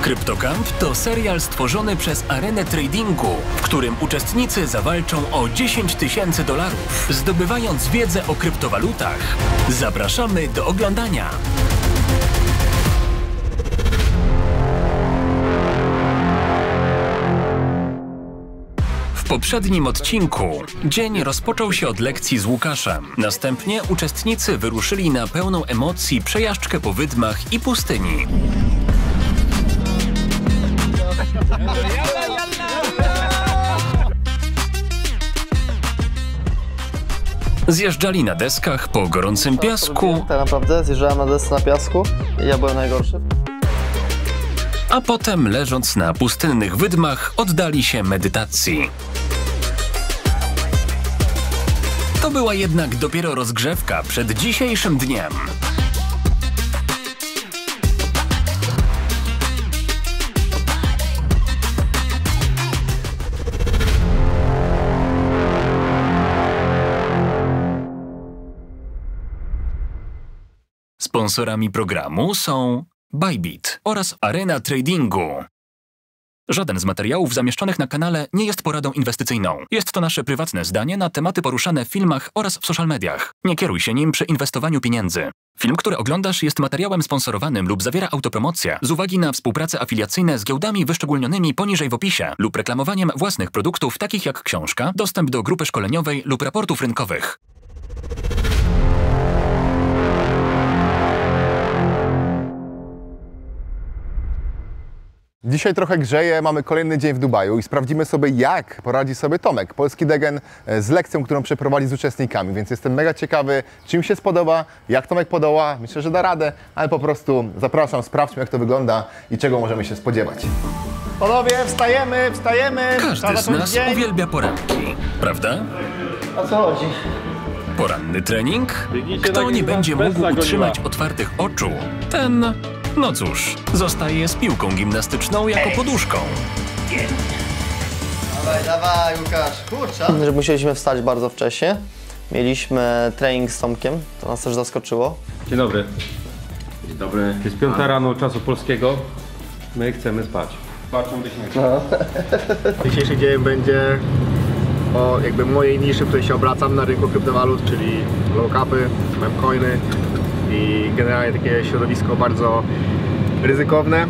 CryptoCamp to serial stworzony przez Arenę Tradingu, w którym uczestnicy zawalczą o $10 000, zdobywając wiedzę o kryptowalutach. Zapraszamy do oglądania! W poprzednim odcinku dzień rozpoczął się od lekcji z Łukaszem. Następnie uczestnicy wyruszyli na pełną emocji przejażdżkę po wydmach i pustyni. Zjeżdżali na deskach po gorącym piasku. Tak naprawdę zjeżdżałem na desce na piasku i ja byłem najgorszy. A potem, leżąc na pustynnych wydmach, oddali się medytacji. To była jednak dopiero rozgrzewka przed dzisiejszym dniem. Sponsorami programu są Bybit oraz Arena Tradingu. Żaden z materiałów zamieszczonych na kanale nie jest poradą inwestycyjną. Jest to nasze prywatne zdanie na tematy poruszane w filmach oraz w social mediach. Nie kieruj się nim przy inwestowaniu pieniędzy. Film, który oglądasz, jest materiałem sponsorowanym lub zawiera autopromocję z uwagi na współprace afiliacyjne z giełdami wyszczególnionymi poniżej w opisie lub reklamowaniem własnych produktów takich jak książka, dostęp do grupy szkoleniowej lub raportów rynkowych. Dzisiaj trochę grzeje, mamy kolejny dzień w Dubaju i sprawdzimy sobie, jak poradzi sobie Tomek, polski degen, z lekcją, którą przeprowadzi z uczestnikami, więc jestem mega ciekawy, czy im się spodoba, jak Tomek podoła, myślę, że da radę, ale po prostu zapraszam, sprawdźmy, jak to wygląda i czego możemy się spodziewać. Panowie, wstajemy, wstajemy! Każdy z nas uwielbia poranki, prawda? O co chodzi? Poranny trening? Kto nie będzie mógł utrzymać otwartych oczu, ten, no cóż, zostaje z piłką gimnastyczną jako poduszką. Dawaj, dawaj, Łukasz, kurczę. Że musieliśmy wstać bardzo wcześnie. Mieliśmy trening z Tomkiem, to nas też zaskoczyło. Dzień dobry. Dzień dobry. Jest 5 rano czasu polskiego. My chcemy spać. Dzisiejszy dzień będzie o jakby mojej niszy, w której się obracam na rynku kryptowalut, czyli low-capy, memcoiny i generalnie takie środowisko bardzo ryzykowne.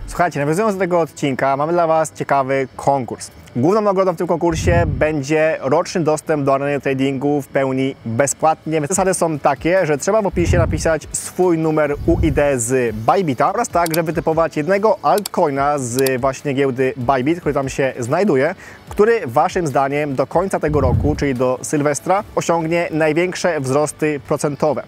Słuchajcie, nawiązując do tego odcinka, mamy dla Was ciekawy konkurs. Główną nagrodą w tym konkursie będzie roczny dostęp do Areny Tradingu w pełni bezpłatnie. Zasady są takie, że trzeba w opisie napisać swój numer UID z Bybita oraz także wytypować jednego altcoina z właśnie giełdy Bybit, który tam się znajduje, który Waszym zdaniem do końca tego roku, czyli do Sylwestra, osiągnie największe wzrosty procentowe.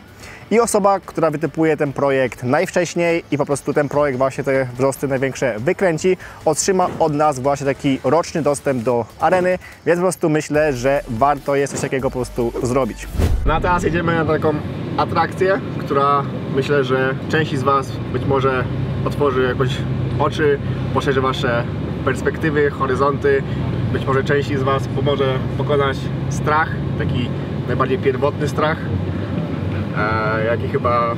I osoba, która wytypuje ten projekt najwcześniej i po prostu ten projekt właśnie te wzrosty największe wykręci, otrzyma od nas właśnie taki roczny dostęp do areny, więc po prostu myślę, że warto jest coś takiego po prostu zrobić. No a teraz jedziemy na taką atrakcję, która myślę, że części z Was być może otworzy jakoś oczy, poszerzy Wasze perspektywy, horyzonty, być może części z Was pomoże pokonać strach, taki najbardziej pierwotny strach, jaki chyba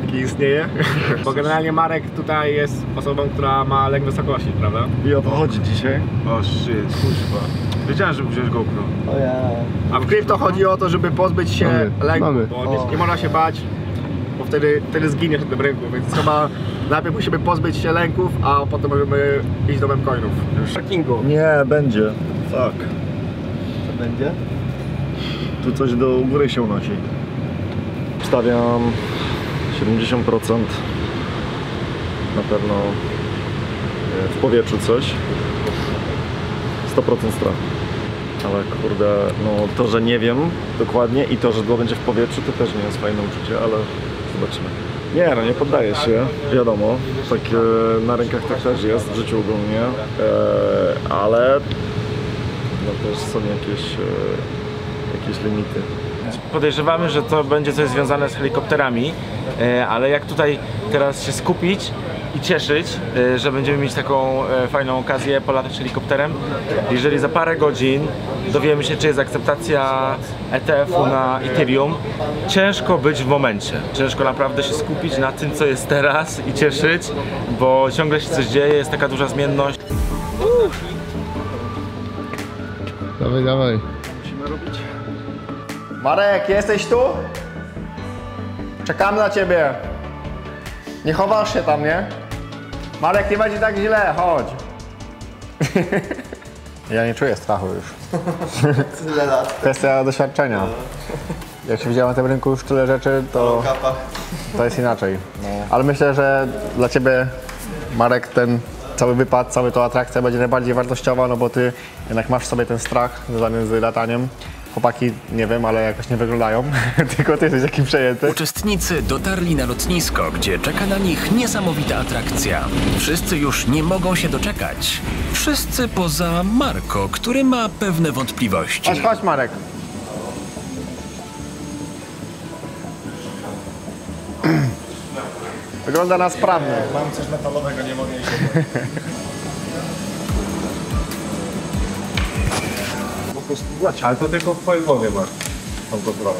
jaki istnieje. Bo generalnie Marek tutaj jest osobą, która ma lęk wysokości, prawda? I o to chodzi dzisiaj. O shit, kurwa. Wiedziałem, że wziąć GoPro. A w krypto chodzi o to, żeby pozbyć się lęku, bo nie można się bać, bo wtedy zginiesz na tym rynku, więc chyba najpierw musimy pozbyć się lęków, a potem możemy iść do memcoinów. Parkingu. Nie, będzie. Fuck. Co będzie? Tu coś do góry się unosi. Wstawiam 70%. Na pewno w powietrzu coś. 100% strach. Ale kurde, no to, że nie wiem dokładnie i to, że to będzie w powietrzu, to też nie jest fajne uczucie, ale zobaczymy. Nie, no nie poddaję się, wiadomo, tak na rynkach tak też jest, w życiu ogólnie, ale no też są jakieś limity. podejrzewamy, że to będzie coś związane z helikopterami, ale jak tutaj teraz się skupić i cieszyć, że będziemy mieć taką fajną okazję polatać helikopterem. Jeżeli za parę godzin dowiemy się, czy jest akceptacja ETF-u na Ethereum, ciężko być w momencie. Ciężko naprawdę się skupić na tym, co jest teraz i cieszyć, bo ciągle się coś dzieje, jest taka duża zmienność. Dawaj, dawaj. Musimy robić. Marek, jesteś tu? Czekamy na ciebie. Nie chowasz się tam, nie? Marek, nie będzie tak źle, chodź. Ja nie czuję strachu już. Tyle lat. Kwestia doświadczenia. Jak się widziałem na tym rynku już tyle rzeczy, to jest inaczej. Ale myślę, że dla ciebie, Marek, ten cały wypad, cała ta atrakcja będzie najbardziej wartościowa, no bo ty jednak masz w sobie ten strach związany z lataniem. Chłopaki, nie wiem, ale jakoś nie wyglądają, tylko ty jesteś jakim przejęty. Uczestnicy dotarli na lotnisko, gdzie czeka na nich niesamowita atrakcja. Wszyscy już nie mogą się doczekać. Wszyscy poza Marko, który ma pewne wątpliwości. Chodź, chodź, Marek. Wygląda na sprawnie. Mam coś metalowego, nie mogę iść. Ale to tylko w twojej głowie masz tą kontrolę.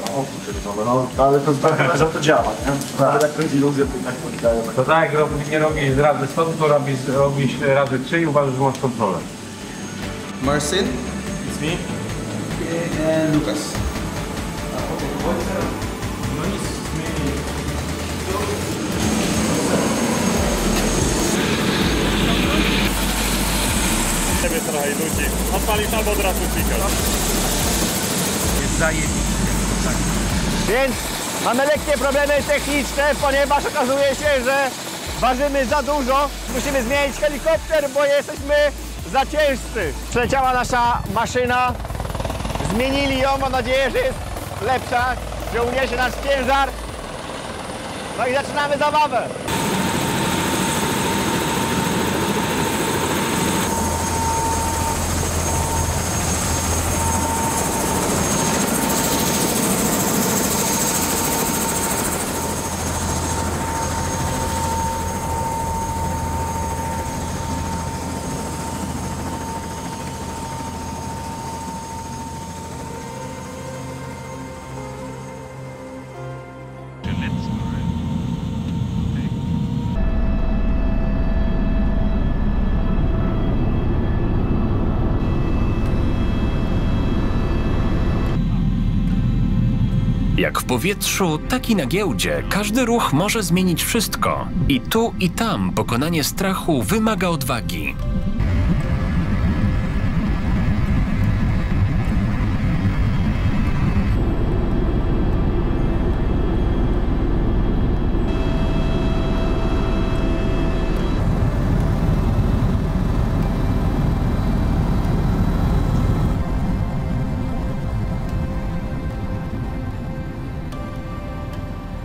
No, ale to znaczy, że to działa, nie? Nawet jak to jest iluzja, to i tak poddaje. To tak, jak nie robisz razy stąd, to robisz razy 3 i uważasz, że masz kontrolę. Marcin, it's me, and Lucas. Ciebie trochę ludzi. Odpalisz albo od razu klikasz. Jest zajebiście. Więc mamy lekkie problemy techniczne, ponieważ okazuje się, że ważymy za dużo. Musimy zmienić helikopter, bo jesteśmy za ciężcy. Przyleciała nasza maszyna, zmienili ją, mam nadzieję, że jest lepsza, że uniesie nasz ciężar. No i zaczynamy zabawę. Jak w powietrzu, tak i na giełdzie, każdy ruch może zmienić wszystko. I tu, i tam pokonanie strachu wymaga odwagi.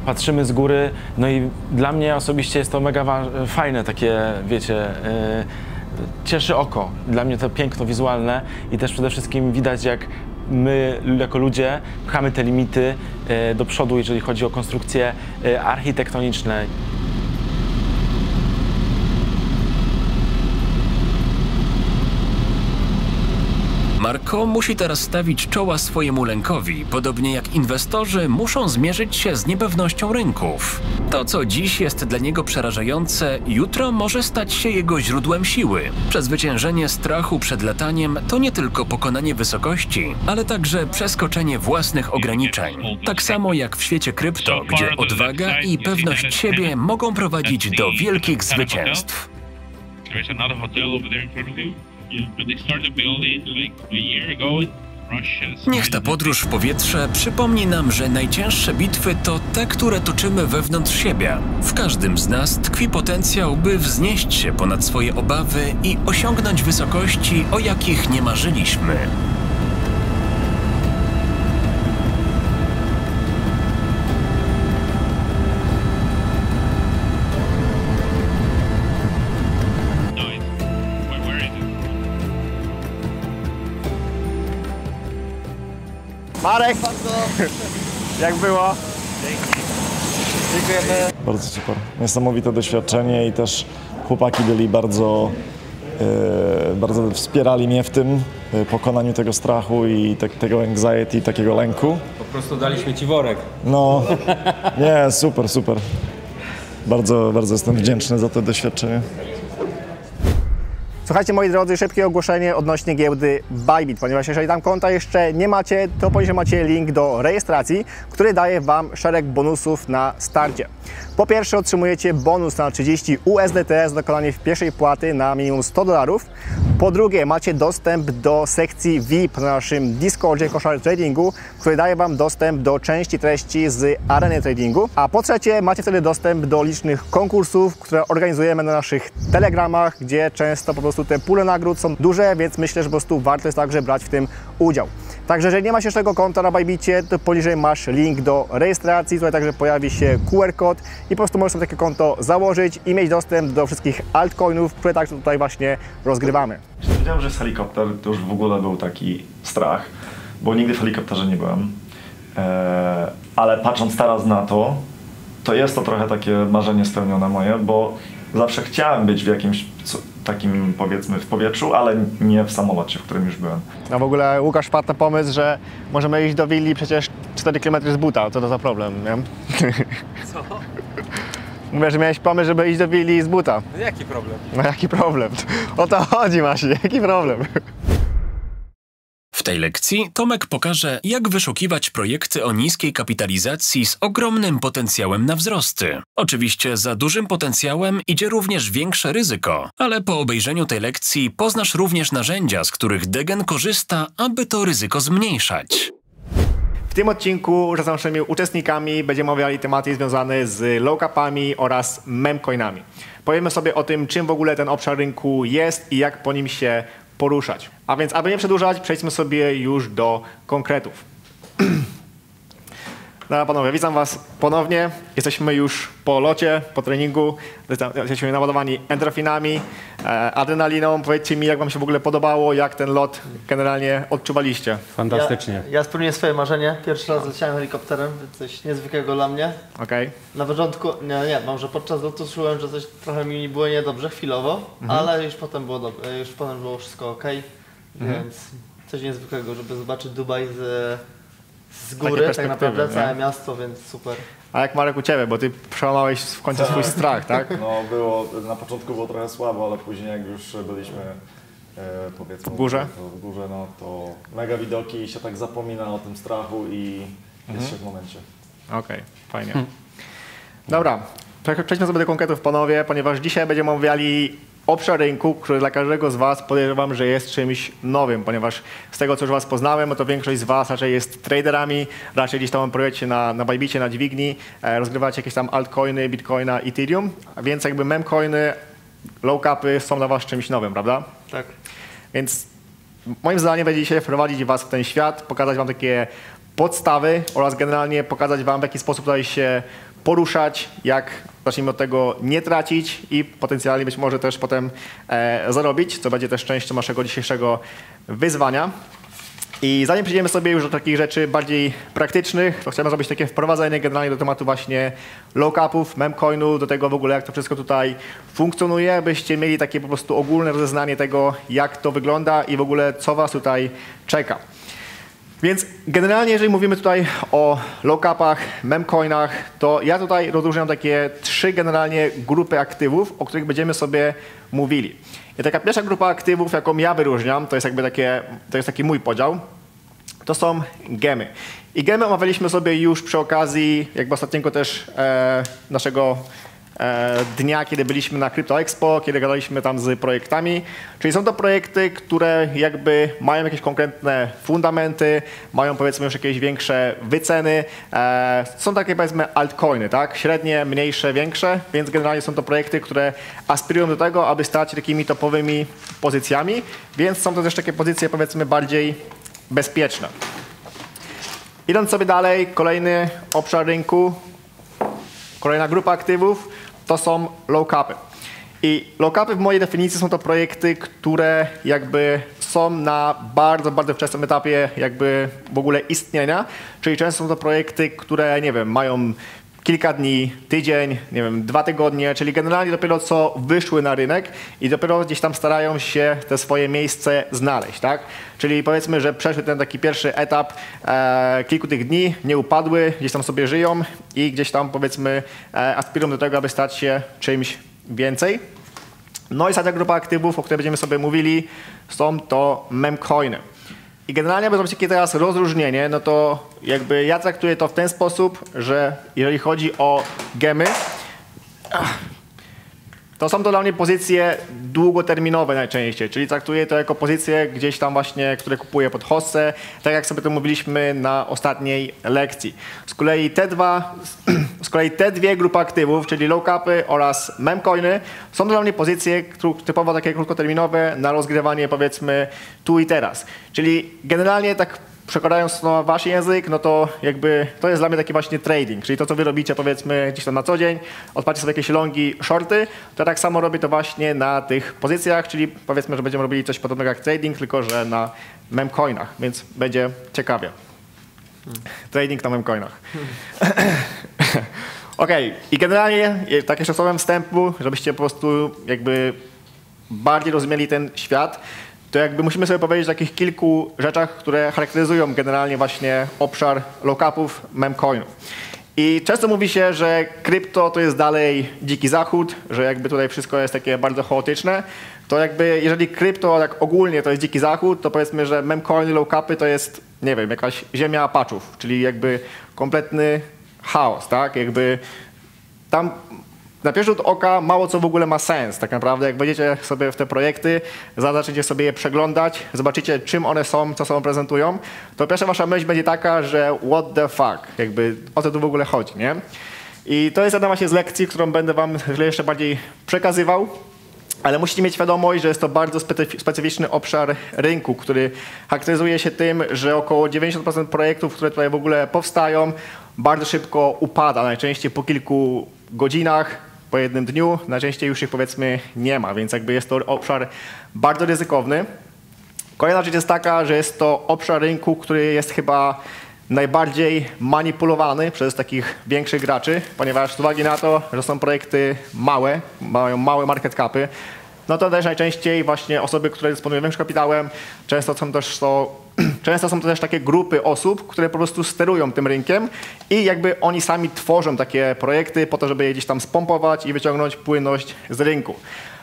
Patrzymy z góry, no i dla mnie osobiście jest to mega fajne, takie, wiecie, cieszy oko. Dla mnie to piękno wizualne i też przede wszystkim widać, jak my jako ludzie pchamy te limity do przodu, jeżeli chodzi o konstrukcje architektoniczne. Marko musi teraz stawić czoła swojemu lękowi, podobnie jak inwestorzy muszą zmierzyć się z niepewnością rynków. To, co dziś jest dla niego przerażające, jutro może stać się jego źródłem siły. Przezwyciężenie strachu przed lataniem to nie tylko pokonanie wysokości, ale także przeskoczenie własnych ograniczeń. Tak samo jak w świecie krypto, gdzie odwaga i pewność siebie mogą prowadzić do wielkich zwycięstw. Niech ta podróż w powietrze przypomni nam, że najcięższe bitwy to te, które toczymy wewnątrz siebie. W każdym z nas tkwi potencjał, by wznieść się ponad swoje obawy i osiągnąć wysokości, o jakich nie marzyliśmy. Marek! Jak było? Dziękujemy. Bardzo super. Niesamowite doświadczenie i też chłopaki byli bardzo wspierali mnie w tym pokonaniu tego strachu i tego anxiety, takiego lęku. Po prostu daliśmy ci worek. No, nie, super, super. Bardzo jestem wdzięczny za to doświadczenie. Słuchajcie, moi drodzy, szybkie ogłoszenie odnośnie giełdy Bybit, ponieważ jeżeli tam konta jeszcze nie macie, to poniżej macie link do rejestracji, który daje Wam szereg bonusów na starcie. Po pierwsze otrzymujecie bonus na 30 USDT za dokonanie pierwszej płaty na minimum $100. Po drugie macie dostęp do sekcji VIP na naszym Discordzie Koszary Tradingu, który daje Wam dostęp do części treści z areny tradingu. A po trzecie macie wtedy dostęp do licznych konkursów, które organizujemy na naszych telegramach, gdzie często po prostu te pule nagród są duże, więc myślę, że po prostu warto jest także brać w tym udział. Także jeżeli nie masz jeszcze tego konta na Bybicie, to poniżej masz link do rejestracji, tutaj także pojawi się QR kod i po prostu możesz sobie takie konto założyć i mieć dostęp do wszystkich altcoinów, które także tutaj właśnie rozgrywamy. Jeśli wiedziałem, że jest helikopter, to już w ogóle był taki strach, bo nigdy w helikopterze nie byłem. Ale patrząc teraz na to, to jest to trochę takie marzenie spełnione moje, bo zawsze chciałem być w jakimś takim, powiedzmy, w powietrzu, ale nie w samolocie, w którym już byłem. No w ogóle Łukasz wpadł na pomysł, że możemy iść do willi przecież 4 km z buta. Co to za problem, nie? Co? Mówię, że miałeś pomysł, żeby iść do willi z buta. No jaki problem? No jaki problem? O to chodzi właśnie, jaki problem? W tej lekcji Tomek pokaże, jak wyszukiwać projekty o niskiej kapitalizacji z ogromnym potencjałem na wzrosty. Oczywiście za dużym potencjałem idzie również większe ryzyko, ale po obejrzeniu tej lekcji poznasz również narzędzia, z których Degen korzysta, aby to ryzyko zmniejszać. W tym odcinku z naszymi uczestnikami będziemy omawiali tematy związane z low-capami oraz memcoinami. Powiemy sobie o tym, czym w ogóle ten obszar rynku jest i jak po nim się poruszać. A więc, aby nie przedłużać, przejdźmy sobie już do konkretów. Dobra panowie, witam Was ponownie. Jesteśmy już po locie, po treningu. Jesteśmy naładowani endorfinami, adrenaliną. Powiedzcie mi, jak Wam się w ogóle podobało, jak ten lot generalnie odczuwaliście? Fantastycznie. Ja spełniłem swoje marzenie. Pierwszy raz leciałem helikopterem, więc coś niezwykłego dla mnie. Okej. Na początku, może podczas lotu czułem, że coś trochę mi było niedobrze chwilowo, ale już potem było dobre, już potem było wszystko ok, więc coś niezwykłego, żeby zobaczyć Dubaj z góry, tak naprawdę, całe miasto, więc super. A jak Marek u Ciebie, bo Ty przełamałeś w końcu swój strach, tak? No na początku było trochę słabo, ale później jak już byliśmy powiedzmy w górze, no to mega widoki i się tak zapomina o tym strachu i jest się w momencie. Okej, fajnie. Dobra, przejdźmy sobie do konkretów panowie, ponieważ dzisiaj będziemy omawiali obszar rynku, który dla każdego z Was podejrzewam, że jest czymś nowym, ponieważ z tego, co już Was poznałem, to większość z Was raczej jest traderami, raczej gdzieś tam operujecie na Bybicie, na dźwigni, rozgrywacie jakieś tam altcoiny, bitcoina, ethereum, a więc jakby memcoiny, low-capy są dla Was czymś nowym, prawda? Tak. Więc moim zdaniem będzie dzisiaj wprowadzić Was w ten świat, pokazać Wam takie podstawy oraz generalnie pokazać Wam, w jaki sposób tutaj się poruszać, jak zacznijmy od tego nie tracić i potencjalnie być może też potem zarobić, co będzie też częścią naszego dzisiejszego wyzwania. I zanim przejdziemy sobie już do takich rzeczy bardziej praktycznych, to chciałbym zrobić takie wprowadzenie generalnie do tematu właśnie low-capów, memcoinu, do tego w ogóle jak to wszystko tutaj funkcjonuje, abyście mieli takie po prostu ogólne rozeznanie tego, jak to wygląda i w ogóle co Was tutaj czeka. Więc generalnie, jeżeli mówimy tutaj o low-capach, memcoinach, to ja tutaj rozróżniam takie 3 generalnie grupy aktywów, o których będziemy sobie mówili. I taka pierwsza grupa aktywów, jaką ja wyróżniam, to jest jakby taki mój podział, to są gemy. I gemy omawialiśmy sobie już przy okazji jakby ostatniego też naszego dnia, kiedy byliśmy na Crypto Expo, kiedy gadaliśmy tam z projektami. Czyli są to projekty, które jakby mają jakieś konkretne fundamenty, mają powiedzmy już jakieś większe wyceny. Są takie powiedzmy altcoiny, tak? Średnie, mniejsze, większe, więc generalnie są to projekty, które aspirują do tego, aby stać się takimi topowymi pozycjami, więc są to też takie pozycje powiedzmy bardziej bezpieczne. Idąc sobie dalej, kolejny obszar rynku, kolejna grupa aktywów to są low-capy. I low-capy w mojej definicji są to projekty, które jakby są na bardzo, bardzo wczesnym etapie jakby w ogóle istnienia, czyli często są to projekty, które, nie wiem, mają kilka dni, tydzień, nie wiem, 2 tygodnie, czyli generalnie dopiero co wyszły na rynek i dopiero gdzieś tam starają się te swoje miejsce znaleźć, tak? Czyli powiedzmy, że przeszły ten taki pierwszy etap kilku tych dni, nie upadły, gdzieś tam sobie żyją i gdzieś tam powiedzmy aspirują do tego, aby stać się czymś więcej. No i ostatnia grupa aktywów, o której będziemy sobie mówili, są to memcoiny. I generalnie, aby zrobić takie teraz rozróżnienie, no to jakby ja traktuję to w ten sposób, że jeżeli chodzi o gemy, to są to dla mnie pozycje długoterminowe najczęściej, czyli traktuję to jako pozycje gdzieś tam właśnie, które kupuję pod hossę, tak jak sobie to mówiliśmy na ostatniej lekcji. Z kolei te dwie grupy aktywów, czyli low capy oraz memcoiny, są to dla mnie pozycje typowo takie krótkoterminowe na rozgrywanie powiedzmy tu i teraz. Czyli generalnie tak przekładając to na wasz język, no to jakby to jest dla mnie taki właśnie trading, czyli to, co wy robicie powiedzmy gdzieś tam na co dzień, odpalcie sobie jakieś longi, shorty, to tak samo robię to właśnie na tych pozycjach, czyli powiedzmy, że będziemy robili coś podobnego jak trading, tylko że na memcoinach, więc będzie ciekawie. Trading na memcoinach. Okej, i generalnie tak jeszcze słowem wstępu, żebyście po prostu jakby bardziej rozumieli ten świat, to jakby musimy sobie powiedzieć o takich kilku rzeczach, które charakteryzują generalnie właśnie obszar low-capów, memcoinów. I często mówi się, że krypto to jest dalej dziki zachód, że jakby tutaj wszystko jest takie bardzo chaotyczne. To jakby jeżeli krypto tak ogólnie to jest dziki zachód, to powiedzmy, że memcoiny, low-capy to jest, nie wiem, jakaś ziemia apaczów, czyli jakby kompletny chaos, tak? Jakby tam na pierwszy rzut oka mało co w ogóle ma sens. Tak naprawdę jak wejdziecie sobie w te projekty, zaczniecie sobie je przeglądać, zobaczycie czym one są, co sobą prezentują, to pierwsza wasza myśl będzie taka, że what the fuck, jakby o co tu w ogóle chodzi, nie? I to jest jedna właśnie z lekcji, którą będę wam jeszcze bardziej przekazywał, ale musicie mieć świadomość, że jest to bardzo specyficzny obszar rynku, który charakteryzuje się tym, że około 90% projektów, które tutaj w ogóle powstają, bardzo szybko upada, najczęściej po kilku godzinach, po jednym dniu, najczęściej już ich powiedzmy nie ma, więc jakby jest to obszar bardzo ryzykowny. Kolejna rzecz jest taka, że jest to obszar rynku, który jest chyba najbardziej manipulowany przez takich większych graczy, ponieważ z uwagi na to, że są projekty małe, mają małe market capy, no to też najczęściej właśnie osoby, które dysponują większym kapitałem, często są to też takie grupy osób, które po prostu sterują tym rynkiem i jakby oni sami tworzą takie projekty po to, żeby je gdzieś tam spompować i wyciągnąć płynność z rynku.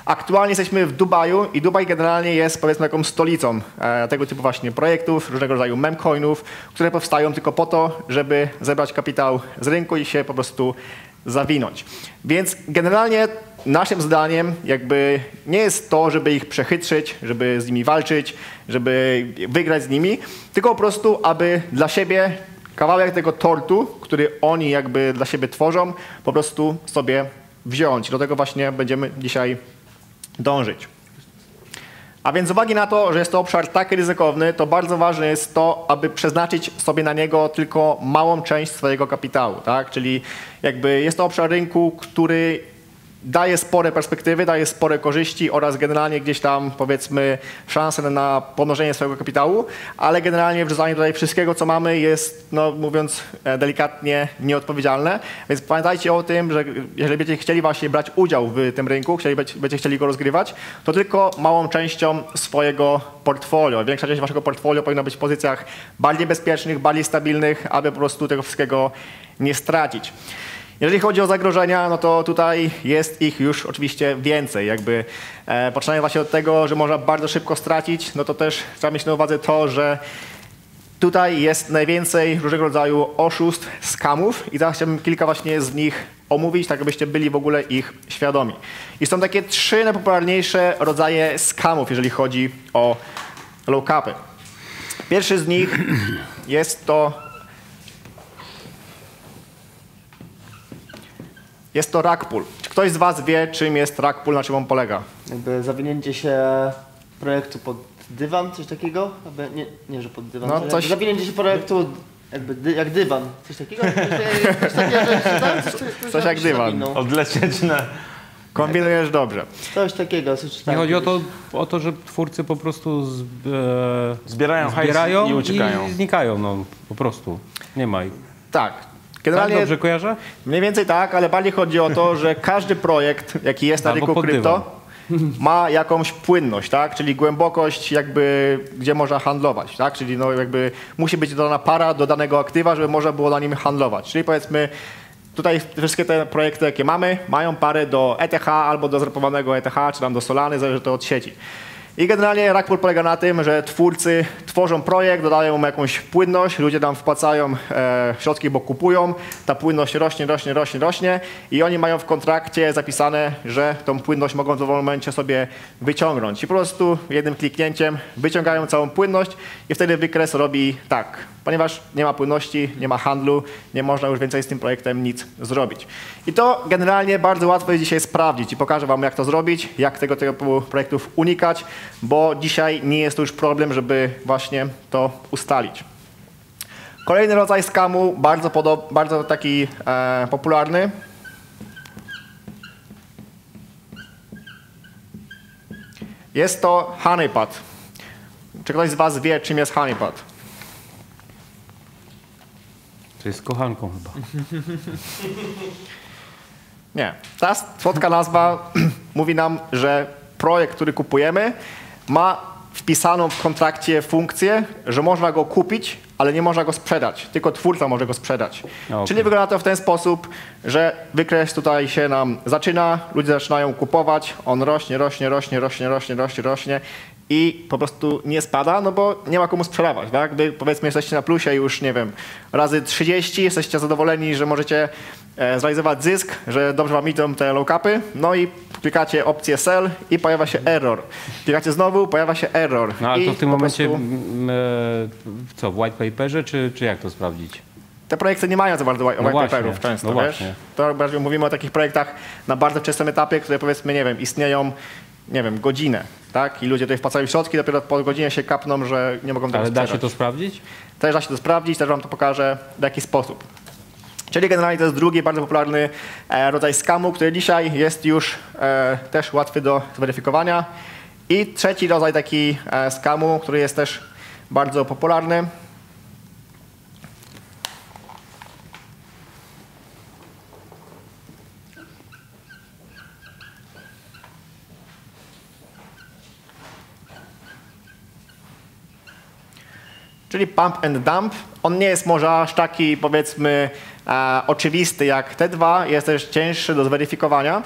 Aktualnie jesteśmy w Dubaju i Dubaj generalnie jest powiedzmy taką stolicą tego typu właśnie projektów, różnego rodzaju memcoinów, które powstają tylko po to, żeby zebrać kapitał z rynku i się po prostu zawinąć. Więc generalnie naszym zdaniem jakby nie jest to, żeby ich przechytrzyć, żeby z nimi walczyć, żeby wygrać z nimi, tylko po prostu, aby dla siebie kawałek tego tortu, który oni jakby dla siebie tworzą, po prostu sobie wziąć. Do tego właśnie będziemy dzisiaj dążyć. A więc z uwagi na to, że jest to obszar tak ryzykowny, to bardzo ważne jest to, aby przeznaczyć sobie na niego tylko małą część swojego kapitału, tak? Czyli jakby jest to obszar rynku, który daje spore perspektywy, daje spore korzyści oraz generalnie gdzieś tam powiedzmy szansę na pomnożenie swojego kapitału, ale generalnie wrzucanie tutaj wszystkiego, co mamy jest, no mówiąc delikatnie, nieodpowiedzialne. Więc pamiętajcie o tym, że jeżeli będziecie chcieli właśnie brać udział w tym rynku, będziecie chcieli go rozgrywać, to tylko małą częścią swojego portfolio. Większa część waszego portfolio powinna być w pozycjach bardziej bezpiecznych, bardziej stabilnych, aby po prostu tego wszystkiego nie stracić. Jeżeli chodzi o zagrożenia, no to tutaj jest ich już oczywiście więcej. Jakby poczynając właśnie od tego, że można bardzo szybko stracić, no to też trzeba mieć na uwadze to, że tutaj jest najwięcej różnego rodzaju oszustw, skamów i teraz chciałbym kilka właśnie z nich omówić, tak abyście byli w ogóle ich świadomi. I są takie 3 najpopularniejsze rodzaje skamów, jeżeli chodzi o low capy. Pierwszy z nich jest to rug pull. Czy ktoś z was wie, czym jest rug pull, na czym on polega? Jakby zawinięcie się projektu pod dywan, coś takiego? Nie, że pod dywan. No, coś... Zawinięcie się projektu jakby jak dywan, coś takiego? Coś jak dywan. Odlecieć na Kombinujesz dobrze. Coś takiego. Nie chodzi o to, że twórcy po prostu Zbierają hajs i uciekają. I znikają, no po prostu. Nie ma ich. Tak. Generalnie Tak dobrze kojarzę? mniej więcej tak, ale bardziej chodzi o to, że każdy projekt, jaki jest na rynku krypto, ma jakąś płynność, tak? Czyli głębokość jakby, gdzie można handlować, tak? Czyli no jakby musi być dodana para do danego aktywa, żeby można było na nim handlować. Czyli powiedzmy, tutaj wszystkie te projekty, jakie mamy, mają parę do ETH albo do zrapowanego ETH, czy tam do Solany, zależy to od sieci. I generalnie rug pull polega na tym, że twórcy tworzą projekt, dodają mu jakąś płynność, ludzie tam wpłacają środki, bo kupują, ta płynność rośnie i oni mają w kontrakcie zapisane, że tą płynność mogą w dowolnym momencie sobie wyciągnąć. I po prostu jednym kliknięciem wyciągają całą płynność i wtedy wykres robi tak. Ponieważ nie ma płynności, nie ma handlu, nie można już więcej z tym projektem nic zrobić. I to generalnie bardzo łatwo jest dzisiaj sprawdzić i pokażę wam, jak to zrobić, jak tego typu projektów unikać, bo dzisiaj nie jest to już problem, żeby właśnie to ustalić. Kolejny rodzaj skamu, bardzo taki popularny. Jest to honeypot. Czy ktoś z was wie, czym jest honeypot? To jest kochanką chyba. Nie. Ta słodka nazwa mówi nam, że projekt, który kupujemy, ma wpisaną w kontrakcie funkcję, że można go kupić, ale nie można go sprzedać. Tylko twórca może go sprzedać. Okay. Czyli wygląda to w ten sposób, że wykres tutaj się nam zaczyna, ludzie zaczynają kupować, on rośnie i po prostu nie spada, no bo nie ma komu sprzedawać. Tak? Gdy powiedzmy jesteście na plusie już, nie wiem, razy 30, jesteście zadowoleni, że możecie zrealizować zysk, że dobrze wam idą te low-capy, no i klikacie opcję sell i pojawia się error. Klikacie znowu, pojawia się error. No ale to w tym momencie prostu co, w white paperze, czy jak to sprawdzić? te projekty nie mają za bardzo white paperów często, no wiesz? To bardziej mówimy o takich projektach na bardzo wczesnym etapie, które powiedzmy, nie wiem, istnieją, nie wiem, godzinę, tak? I ludzie tutaj wpłacają środki, dopiero po godzinie się kapną, że nie mogą tego sprzedać. Ale da się to sprawdzić? Też da się to sprawdzić, też wam to pokażę, w jaki sposób. Czyli generalnie to jest drugi bardzo popularny rodzaj skamu, który dzisiaj jest już też łatwy do zweryfikowania. I trzeci rodzaj taki skamu, który jest też bardzo popularny. Czyli pump and dump. On nie jest może aż taki, powiedzmy, oczywisty jak te dwa, jest też cięższy do zweryfikowania.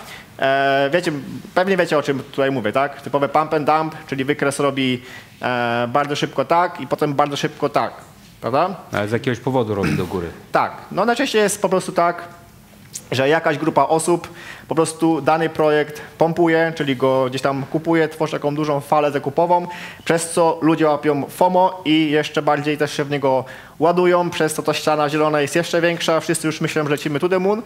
Pewnie wiecie, o czym tutaj mówię, tak? Typowe pump and dump, czyli wykres robi bardzo szybko tak i potem bardzo szybko tak, prawda? Ale z jakiegoś powodu robi do góry. Tak, no najczęściej jest po prostu tak, że jakaś grupa osób po prostu dany projekt pompuje, czyli go gdzieś tam kupuje, tworzy taką dużą falę zakupową, przez co ludzie łapią FOMO i jeszcze bardziej też się w niego ładują, przez co ta ściana zielona jest jeszcze większa, wszyscy już myślą, że lecimy to the moon,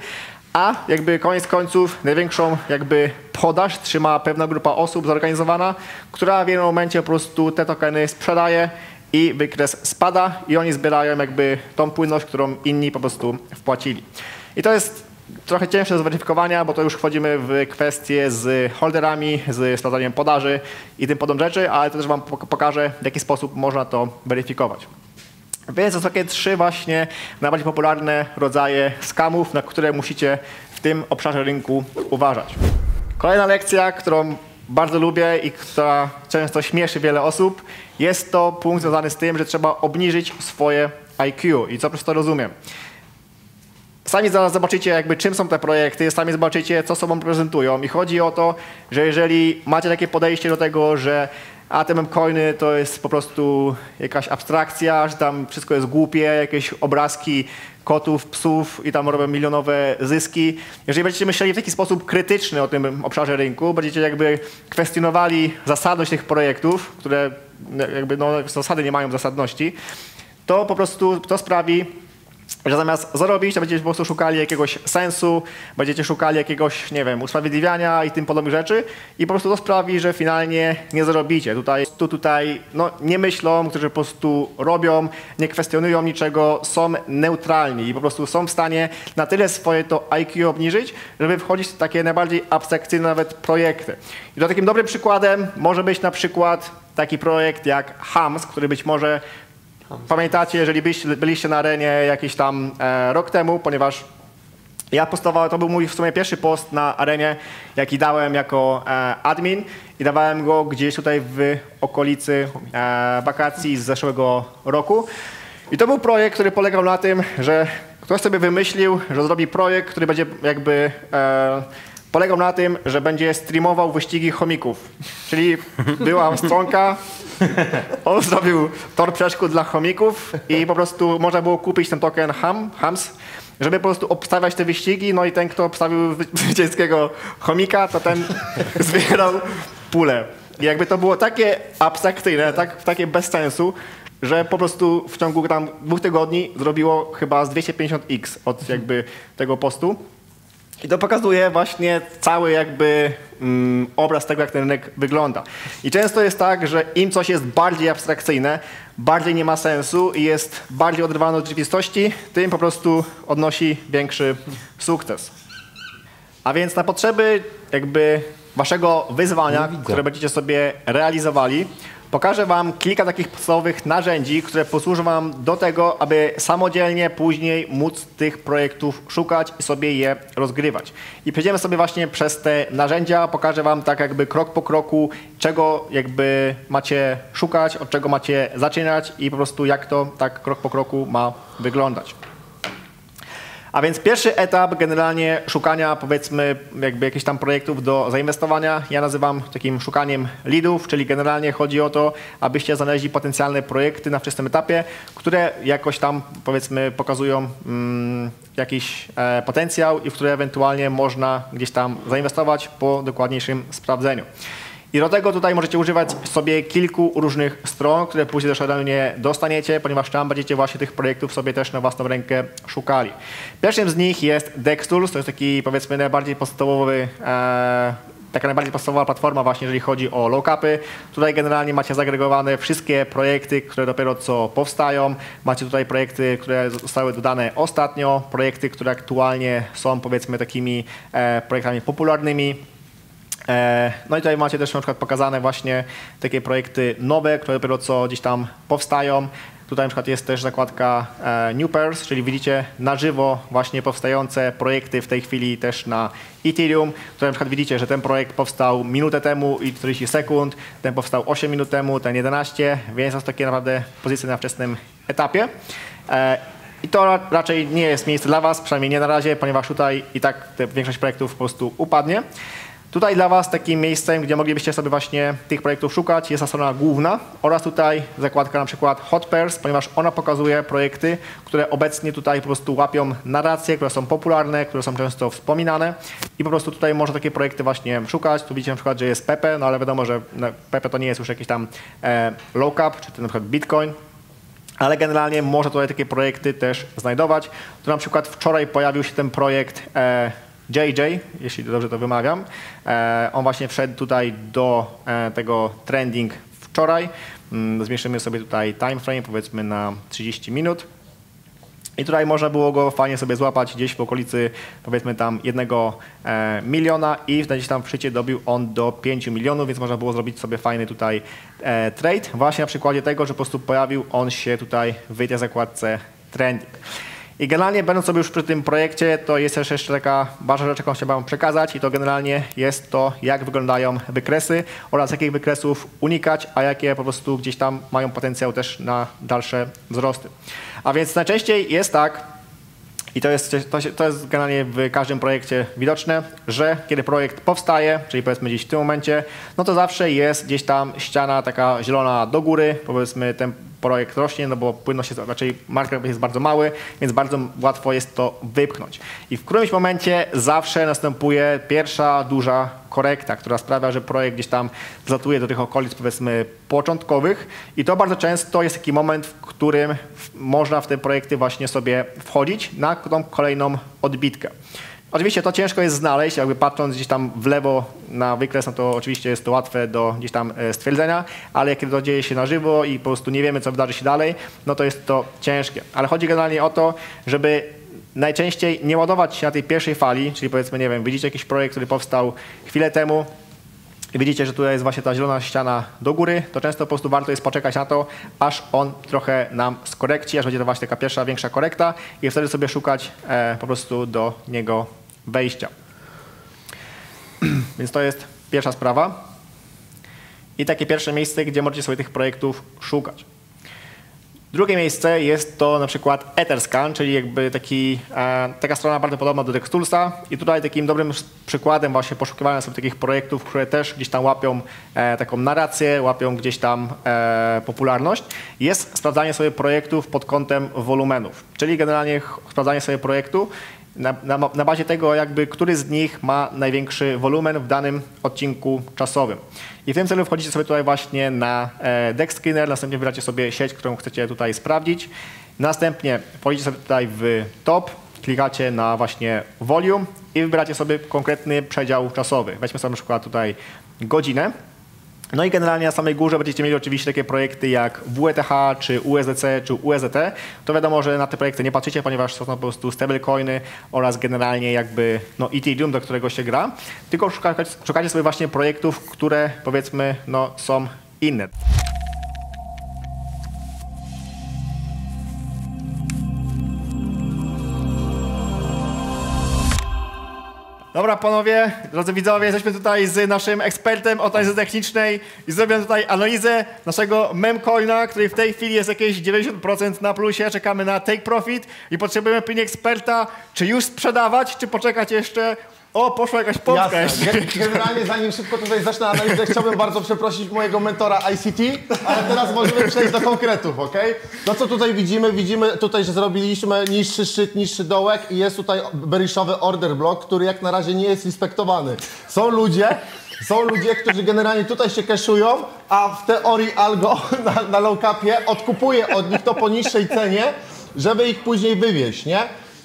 a jakby koniec końców największą jakby podaż trzyma pewna grupa osób zorganizowana, która w jednym momencie po prostu te tokeny sprzedaje i wykres spada i oni zbierają jakby tą płynność, którą inni po prostu wpłacili. I to jest trochę cięższe do zweryfikowania, bo to już wchodzimy w kwestie z holderami, z sprawdzaniem podaży i tym podobne rzeczy, ale to też wam pokażę, w jaki sposób można to weryfikować. Więc to są takie trzy właśnie najbardziej popularne rodzaje skamów, na które musicie w tym obszarze rynku uważać. Kolejna lekcja, którą bardzo lubię i która często śmieszy wiele osób, jest to punkt związany z tym, że trzeba obniżyć swoje IQ. I co przez to rozumiem? Sami zaraz zobaczycie, jakby czym są te projekty, sami zobaczycie, co sobą prezentują. I chodzi o to, że jeżeli macie takie podejście do tego, że te memcoiny to jest po prostu jakaś abstrakcja, że tam wszystko jest głupie, jakieś obrazki kotów, psów i tam robią milionowe zyski. Jeżeli będziecie myśleli w taki sposób krytyczny o tym obszarze rynku, będziecie jakby kwestionowali zasadność tych projektów, które jakby zasady nie mają zasadności, to po prostu to sprawi, że zamiast zarobić, to będziecie po prostu szukali jakiegoś sensu, będziecie szukali jakiegoś, nie wiem, usprawiedliwiania i tym podobnych rzeczy i po prostu to sprawi, że finalnie nie zarobicie. Tutaj no, nie myślą, którzy po prostu robią, nie kwestionują niczego, są neutralni i po prostu są w stanie na tyle swoje to IQ obniżyć, żeby wchodzić w takie najbardziej abstrakcyjne nawet projekty. I to takim dobrym przykładem może być na przykład taki projekt jak Hams, który być może pamiętacie, jeżeli byliście na arenie jakiś tam rok temu, ponieważ ja postowałem, to był mój w sumie pierwszy post na arenie, jaki dałem jako admin i dawałem go gdzieś tutaj w okolicy wakacji z zeszłego roku. I to był projekt, który polegał na tym, że ktoś sobie wymyślił, że zrobi projekt, który będzie jakby polegał na tym, że będzie streamował wyścigi chomików. Czyli była stronka, on zrobił tor przeszkód dla chomików i po prostu można było kupić ten token Hams, żeby po prostu obstawiać te wyścigi, no i ten, kto obstawił zwycięskiego chomika, to ten zbierał pulę. I jakby to było takie abstrakcyjne, takie bez sensu, że po prostu w ciągu tam 2 tygodni zrobiło chyba z 250x od jakby tego postu. I to pokazuje właśnie cały jakby obraz tego, jak ten rynek wygląda. I często jest tak, że im coś jest bardziej abstrakcyjne, bardziej nie ma sensu i jest bardziej oderwane od rzeczywistości, tym po prostu odnosi większy sukces. A więc na potrzeby jakby waszego wyzwania, które będziecie sobie realizowali, pokażę wam kilka takich podstawowych narzędzi, które posłużą wam do tego, aby samodzielnie później móc tych projektów szukać i sobie je rozgrywać. I przejdziemy sobie właśnie przez te narzędzia, pokażę wam tak jakby krok po kroku, czego jakby macie szukać, od czego macie zaczynać i po prostu jak to tak krok po kroku ma wyglądać. A więc pierwszy etap generalnie szukania, powiedzmy, jakby jakichś tam projektów do zainwestowania, ja nazywam takim szukaniem leadów, czyli generalnie chodzi o to, abyście znaleźli potencjalne projekty na wczesnym etapie, które jakoś tam, powiedzmy, pokazują jakiś potencjał i w które ewentualnie można gdzieś tam zainwestować po dokładniejszym sprawdzeniu. I do tego tutaj możecie używać sobie kilku różnych stron, które później też nie dostaniecie, ponieważ tam będziecie właśnie tych projektów sobie też na własną rękę szukali. Pierwszym z nich jest Dextools, to jest taki powiedzmy najbardziej podstawowy, taka najbardziej podstawowa platforma właśnie, jeżeli chodzi o low-capy. Tutaj generalnie macie zagregowane wszystkie projekty, które dopiero co powstają. Macie tutaj projekty, które zostały dodane ostatnio, projekty, które aktualnie są powiedzmy takimi projektami popularnymi. No i tutaj macie też na przykład pokazane właśnie takie projekty nowe, które dopiero co gdzieś tam powstają. Tutaj na przykład jest też zakładka New Pairs, czyli widzicie na żywo właśnie powstające projekty w tej chwili też na Ethereum. Tutaj na przykład widzicie, że ten projekt powstał minutę temu i 40 sekund, ten powstał 8 minut temu, ten 11, więc to są takie naprawdę pozycje na wczesnym etapie. I to raczej nie jest miejsce dla was, przynajmniej nie na razie, ponieważ tutaj i tak większość projektów po prostu upadnie. Tutaj dla was takim miejscem, gdzie moglibyście sobie właśnie tych projektów szukać, jest ta strona główna oraz tutaj zakładka na przykład Hot Pairs, ponieważ ona pokazuje projekty, które obecnie tutaj po prostu łapią narracje, które są popularne, które są często wspominane i po prostu tutaj można takie projekty właśnie szukać. Tu widzicie na przykład, że jest Pepe, no ale wiadomo, że Pepe to nie jest już jakiś tam low cap, czy to na przykład Bitcoin. Ale generalnie można tutaj takie projekty też znajdować. Tu na przykład wczoraj pojawił się ten projekt JJ, jeśli dobrze to wymawiam. On właśnie wszedł tutaj do tego trending wczoraj. Zmieścimy sobie tutaj time frame, powiedzmy na 30 minut. I tutaj można było go fajnie sobie złapać gdzieś w okolicy, powiedzmy tam 1 miliona i gdzieś tam w szczycie dobił on do 5 milionów, więc można było zrobić sobie fajny tutaj trade. Właśnie na przykładzie tego, że po prostu pojawił on się tutaj w tej zakładce trending. I generalnie będąc sobie już przy tym projekcie, to jest też jeszcze taka ważna rzecz, jaką chciałbym przekazać i to generalnie jest to, jak wyglądają wykresy oraz jakich wykresów unikać, a jakie po prostu gdzieś tam mają potencjał też na dalsze wzrosty. A więc najczęściej jest tak, i to jest generalnie w każdym projekcie widoczne, że kiedy projekt powstaje, czyli powiedzmy gdzieś w tym momencie, no to zawsze jest gdzieś tam ściana taka zielona do góry, powiedzmy ten projekt rośnie, no bo płynność jest, raczej market jest bardzo mały, więc bardzo łatwo jest to wypchnąć. I w którymś momencie zawsze następuje pierwsza duża korekta, która sprawia, że projekt gdzieś tam zlatuje do tych okolic, powiedzmy, początkowych i to bardzo często jest taki moment, w którym można w te projekty właśnie sobie wchodzić na tą kolejną odbitkę. Oczywiście to ciężko jest znaleźć, jakby patrząc gdzieś tam w lewo na wykres, no to oczywiście jest to łatwe do gdzieś tam stwierdzenia, ale kiedy to dzieje się na żywo i po prostu nie wiemy, co wydarzy się dalej, no to jest to ciężkie. Ale chodzi generalnie o to, żeby najczęściej nie ładować się na tej pierwszej fali, czyli powiedzmy, nie wiem, widzicie jakiś projekt, który powstał chwilę temu i widzicie, że tutaj jest właśnie ta zielona ściana do góry, to często po prostu warto jest poczekać na to, aż on trochę nam skorekci, aż będzie to właśnie taka pierwsza, większa korekta i wtedy sobie szukać po prostu do niego wejścia. Więc to jest pierwsza sprawa i takie pierwsze miejsce, gdzie możecie sobie tych projektów szukać. Drugie miejsce jest to na przykład Etherscan, czyli jakby taka strona bardzo podobna do DexToolsa i tutaj takim dobrym przykładem właśnie poszukiwania sobie takich projektów, które też gdzieś tam łapią taką narrację, łapią gdzieś tam popularność, jest sprawdzanie sobie projektów pod kątem wolumenów, czyli generalnie sprawdzanie sobie projektu na bazie tego, jakby który z nich ma największy wolumen w danym odcinku czasowym. I w tym celu wchodzicie sobie tutaj właśnie na DexScreener, następnie wybracie sobie sieć, którą chcecie tutaj sprawdzić. Następnie wchodzicie sobie tutaj w top, klikacie na właśnie volume i wybracie sobie konkretny przedział czasowy. Weźmy sobie na przykład tutaj godzinę. No i generalnie na samej górze będziecie mieli oczywiście takie projekty jak WETH, czy USDC, czy USDT. To wiadomo, że na te projekty nie patrzycie, ponieważ są to po prostu stablecoiny oraz generalnie jakby no Ethereum, do którego się gra. Tylko szukacie sobie właśnie projektów, które powiedzmy no są inne. Dobra panowie, drodzy widzowie, jesteśmy tutaj z naszym ekspertem od analizy technicznej i zrobię tutaj analizę naszego memcoina, który w tej chwili jest jakieś 90% na plusie. Czekamy na take profit i potrzebujemy pilnie eksperta, czy już sprzedawać, czy poczekać jeszcze. O, poszła jakaś pompka jeszcze. Generalnie zanim szybko tutaj zacznę analizę, chciałbym bardzo przeprosić mojego mentora ICT, ale teraz możemy przejść do konkretów, ok? To co tutaj widzimy tutaj, że zrobiliśmy niższy szczyt, niższy dołek i jest tutaj bearishowy order block, który jak na razie nie jest respektowany. Są ludzie, którzy generalnie tutaj się cashują, a w teorii algo na low capie odkupuje od nich to po niższej cenie, żeby ich później wywieźć, nie?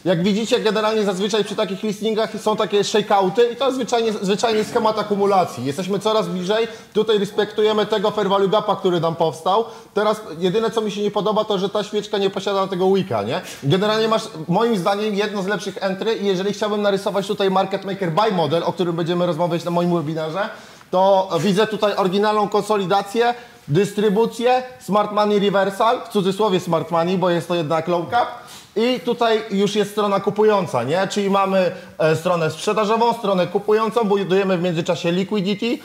Jak widzicie, generalnie zazwyczaj przy takich listingach są takie shakeouty i to jest zwyczajnie schemat akumulacji. Jesteśmy coraz bliżej, tutaj respektujemy tego fair value gapa, który nam powstał. Teraz jedyne, co mi się nie podoba, to że ta świeczka nie posiada tego wicka, nie? Generalnie masz, moim zdaniem, jedno z lepszych entry i jeżeli chciałbym narysować tutaj market maker buy model, o którym będziemy rozmawiać na moim webinarze, to widzę tutaj oryginalną konsolidację, dystrybucję, smart money reversal, w cudzysłowie smart money, bo jest to jednak low cap. I tutaj już jest strona kupująca, nie? Czyli mamy stronę sprzedażową, stronę kupującą, budujemy w międzyczasie liquidity.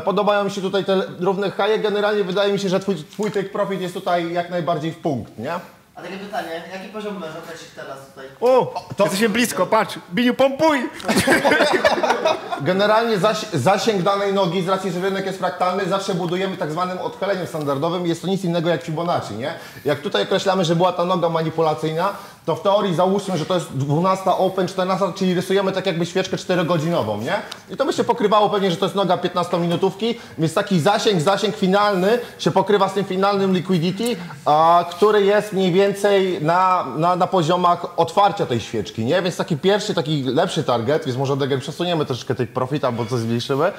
Podobają mi się tutaj te równe high. Generalnie wydaje mi się, że twój take profit jest tutaj jak najbardziej w punkt, nie? A takie pytanie, jaki poziom możesz określić teraz tutaj? To jesteśmy blisko, patrz, Biniu, pompuj! Generalnie zasięg danej nogi, z racji, że rynek jest fraktalny, zawsze budujemy tak zwanym odchyleniem standardowym. Jest to nic innego jak Fibonacci, nie? Jak tutaj określamy, że była ta noga manipulacyjna, to w teorii załóżmy, że to jest 12 open, 14, czyli rysujemy tak jakby świeczkę 4-godzinową, nie? I to by się pokrywało pewnie, że to jest noga 15-minutówki, więc taki zasięg finalny się pokrywa z tym finalnym liquidity, który jest mniej więcej na poziomach otwarcia tej świeczki, nie? Więc taki pierwszy, taki lepszy target, więc może Deger przesuniemy troszeczkę tych profit, albo coś zmniejszymy.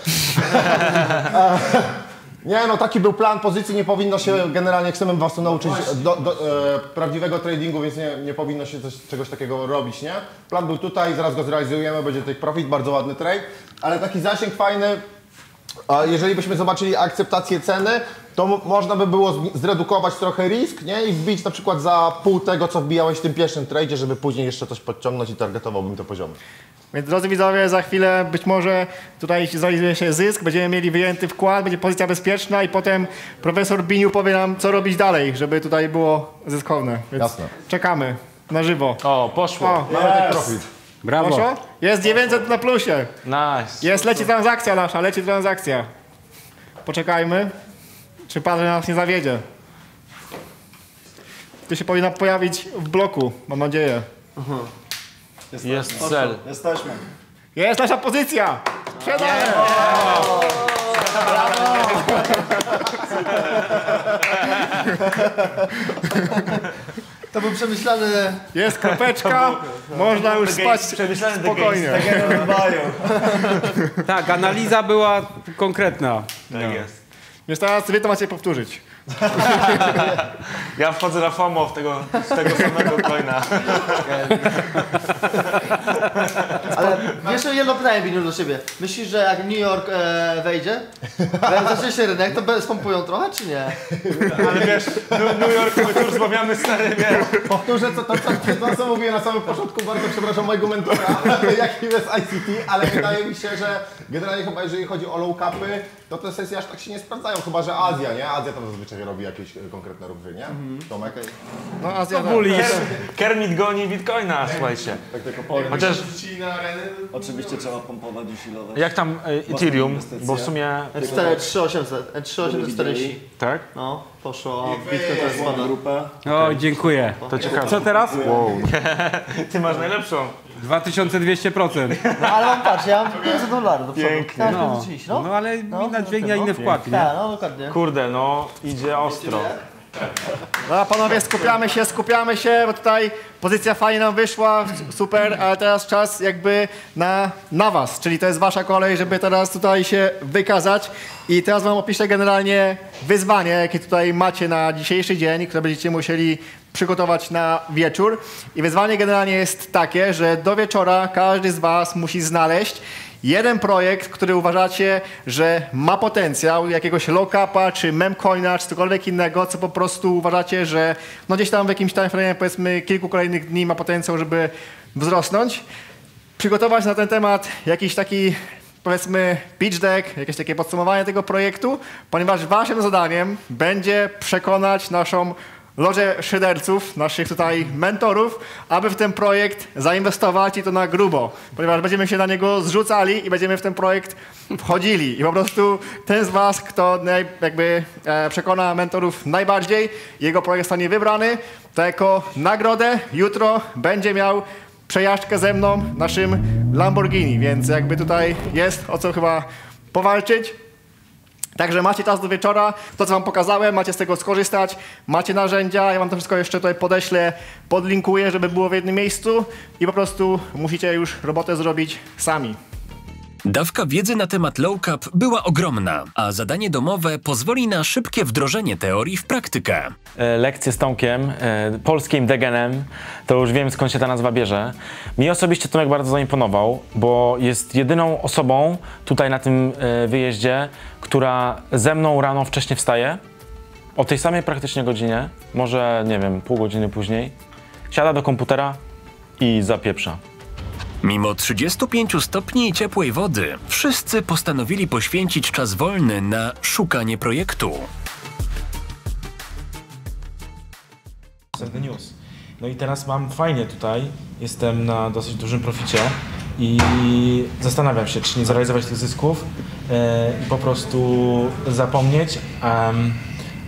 Nie, no taki był plan pozycji, nie powinno się, generalnie chcemy was tu nauczyć prawdziwego tradingu, więc nie powinno się czegoś takiego robić, nie? Plan był tutaj, zaraz go zrealizujemy, będzie take profit, bardzo ładny trade, ale taki zasięg fajny, jeżeli byśmy zobaczyli akceptację ceny, to można by było zredukować trochę risk, nie? I wbić na przykład za pół tego, co wbijałeś w tym pierwszym tradzie, żeby później jeszcze coś podciągnąć i targetowałbym te poziomy. Więc drodzy widzowie, za chwilę być może tutaj zrealizuje się zysk, będziemy mieli wyjęty wkład, będzie pozycja bezpieczna i potem profesor Biniu powie nam, co robić dalej, żeby tutaj było zyskowne. Więc jasne. Czekamy na żywo. O, poszło. Mamy take profit. Brawo. Poszło? Jest 900 na plusie. Nice. Leci transakcja nasza, leci transakcja. Poczekajmy, czy pan nas nie zawiedzie. to się powinna pojawić w bloku, mam nadzieję. Jest cel. Jesteśmy. Jest nasza pozycja! Sprzedamy! To był przemyślany... Jest kropeczka, można już spać spokojnie. Tak, analiza była konkretna. Tak jest. Więc teraz wy to macie powtórzyć. Ja wchodzę na FOMO z tego samego coina. Ale jeszcze jedno pytanie, Biniu, do siebie. Myślisz, że jak New York wejdzie, zacznie się rynek, to spompują trochę, czy nie? Ale wiesz, New York, my tu już rozmawiamy stary, wiesz. Powtórzę to, co mówiłem na samym początku, bardzo przepraszam mojego mentora, jakim jest ICT, ale wydaje mi się, że generalnie chyba jeżeli chodzi o low capy, to te sesje aż tak się nie sprawdzają, chyba że Azja, nie? Azja tam zazwyczaj robi jakieś konkretne ruchy, nie? Tomek? No Azja Kermit goni Bitcoina, słuchajcie. Chociaż Oczywiście trzeba pompować i silować. jak tam Ethereum, bo w sumie... 3840. Tak? No, poszło, Bitcoin to jest spada. Grupę. O, dziękuję. To ciekawe. Co teraz? Wow. Ty masz najlepszą. 2200%. No ale mam, patrz, ja mam $500 do przodu. Pięknie. No ale inna dźwignia, inny wkład, nie? Tak, no dokładnie. Kurde, no idzie ostro. No panowie, skupiamy się, bo tutaj pozycja fajnie nam wyszła, super, ale teraz czas jakby na was, czyli to jest wasza kolej, żeby teraz tutaj się wykazać i teraz wam opiszę generalnie wyzwanie, jakie tutaj macie na dzisiejszy dzień, które będziecie musieli przygotować na wieczór i wyzwanie generalnie jest takie, że do wieczora każdy z was musi znaleźć jeden projekt, który uważacie, że ma potencjał, jakiegoś low-capa, czy memcoina, czy cokolwiek innego, co po prostu uważacie, że no gdzieś tam w jakimś time frame, powiedzmy kilku kolejnych dni ma potencjał, żeby wzrosnąć. Przygotować na ten temat jakiś taki, powiedzmy, pitch deck, jakieś takie podsumowanie tego projektu, ponieważ waszym zadaniem będzie przekonać naszą lożę szyderców, naszych tutaj mentorów, aby w ten projekt zainwestować i to na grubo, ponieważ będziemy się na niego zrzucali i będziemy w ten projekt wchodzili i po prostu ten z was, kto przekona mentorów najbardziej, jego projekt zostanie wybrany, to jako nagrodę jutro będzie miał przejażdżkę ze mną naszym Lamborghini, więc jakby tutaj jest o co chyba powalczyć. Także macie czas do wieczora, to co wam pokazałem, macie z tego skorzystać, macie narzędzia, ja wam to wszystko jeszcze tutaj podeślę, podlinkuję, żeby było w jednym miejscu i po prostu musicie już robotę zrobić sami. Dawka wiedzy na temat low cap była ogromna, a zadanie domowe pozwoli na szybkie wdrożenie teorii w praktykę. Lekcje z Tomkiem, polskim Degenem, to już wiem skąd się ta nazwa bierze. Mi osobiście Tomek bardzo zaimponował, bo jest jedyną osobą tutaj na tym wyjeździe, która ze mną rano wcześnie wstaje, o tej samej praktycznie godzinie, może nie wiem, pół godziny później, siada do komputera i zapieprza. Mimo 35 stopni i ciepłej wody, wszyscy postanowili poświęcić czas wolny na szukanie projektu. The news. No i teraz mam fajnie tutaj, jestem na dosyć dużym proficie i zastanawiam się, czy nie zrealizować tych zysków i po prostu zapomnieć.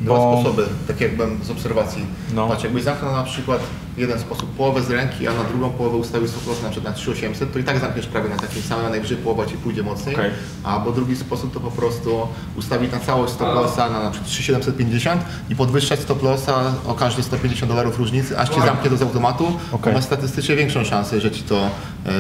Dwa sposoby, tak jakbym z obserwacji. No. Patrz, jakbyś zamknął na przykład jeden sposób połowę z ręki, a na drugą połowę ustawił stop na przykład na 3800, to i tak zamkniesz prawie na takim samym, a najwyżej połowa ci pójdzie mocniej. Okay. Albo drugi sposób to po prostu ustawić na całość stop lossa na przykład 3750 i podwyższać stop lossa o każde $150 różnicy, aż ci zamknie to z automatu. Okay. Masz statystycznie większą szansę, że ci to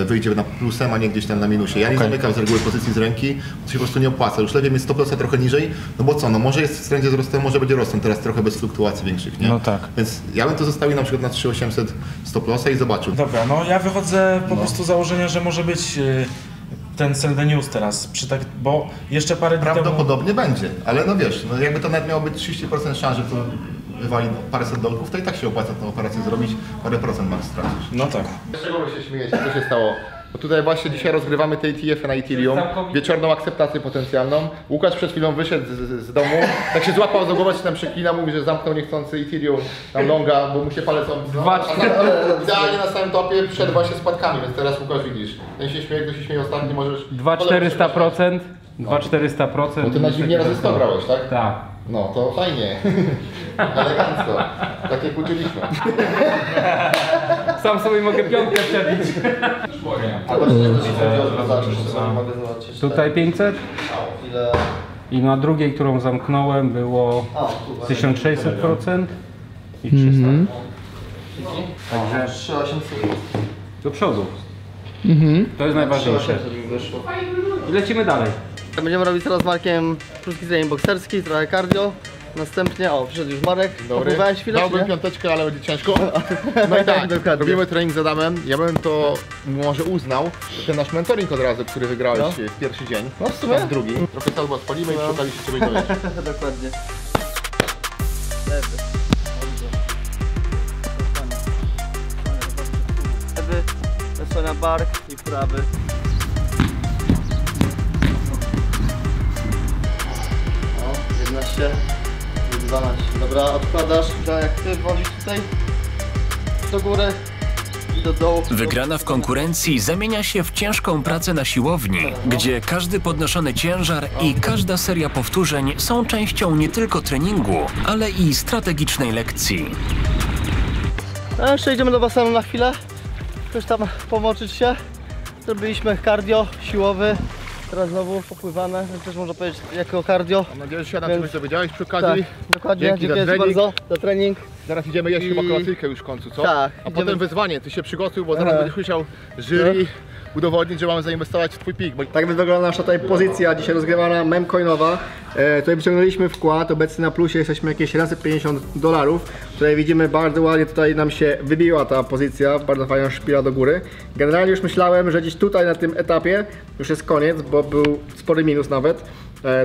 wyjdzie na plusem, a nie gdzieś tam na minusie. Ja nie zamykam z reguły pozycji z ręki, to się po prostu nie opłaca. Już lepiej mieć stop lossa trochę niżej, no bo co, no może jest w trendzie wzrostem, może będzie rostem, teraz trochę bez fluktuacji większych, nie? No tak. Więc ja bym to zostawił na przykład na 3800 stop lossa i zobaczył. Dobra, no ja wychodzę po prostu z założenia, że może być ten Sell the News teraz, bo jeszcze parę dni prawdopodobnie będzie, ale no wiesz, no jakby to nawet miało być 30% szans, że to wywali paręset dolków, to i tak się opłaca tę operację zrobić, parę procent max stracisz. No tak. Dlaczego wy się śmiejecie? Co się stało? Bo tutaj właśnie dzisiaj rozgrywamy te ETF na Ethereum, wieczorną akceptację potencjalną. Łukasz przed chwilą wyszedł z domu, tak się złapał za głowę, się tam przeklina, mówi, że zamknął niechcący Ethereum, tam longa, bo mu się palec ale idealnie na samym topie przed właśnie spadkami, więc teraz Łukasz widzisz. Ten się śmieje, kto się śmieje ostatni, możesz... 2400%. 2400%. Bo ty na dźwignię raz 100 grałeś, tak? Tak. No to fajnie. Elegancko. Tak jak uczyliśmy. Sam sobie mogę piątkę przebić. A właśnie to się chodziło, zobaczyć, co sobie mogę zobaczyć. Tutaj 500 Ile... i na drugiej, którą zamknąłem, było 1600% i 300. Także 3800. do przodu. To jest najważniejsze. I lecimy dalej. Będziemy robić teraz z Markiem krótki trening bokserski, trochę cardio. Następnie, przyszedł już Marek. Popływałeś chwilę, Dałbym piąteczkę, ale będzie ciężko. No i tak, Dokładnie. robimy trening z Adamem. Ja bym to może uznał, ten nasz mentoring od razu, który wygrałeś w pierwszy dzień. No w sumie. W drugi. Trochę salwa odpalimy i przy okazji się czegoś dowiesz. Dokładnie. Lewy. Lewy, wysłania bark i prawy. O, 11 i 12. Dobra, odkładasz, tak jak ty wolisz tutaj do góry i do dołu. Wygrana w konkurencji zamienia się w ciężką pracę na siłowni, gdzie każdy podnoszony ciężar i każda seria powtórzeń są częścią nie tylko treningu, ale i strategicznej lekcji. A jeszcze idziemy do basenu na chwilę. Też tam pomoczyć się. Zrobiliśmy cardio siłowy. Teraz znowu popływane, więc też można powiedzieć jako cardio. Mam nadzieję, że się nam czegoś dowiedziałeś przy okazji. Tak, dokładnie. Dzięki Dziękuję za Ci trening. bardzo za trening. Zaraz idziemy jeść chyba kolacyjkę już w końcu, co? Tak, A idziemy. potem wyzwanie, ty się przygotuj, bo zaraz będziesz musiał jury udowodnić, że mamy zainwestować w twój pik. Bo... Tak wygląda nasza tutaj pozycja dzisiaj rozgrywana memcoinowa. Tutaj wyciągnęliśmy wkład, obecnie na plusie jesteśmy jakieś razy $50. Tutaj widzimy bardzo ładnie, tutaj nam się wybiła ta pozycja, bardzo fajna szpila do góry. Generalnie już myślałem, że gdzieś tutaj na tym etapie już jest koniec, bo był spory minus nawet.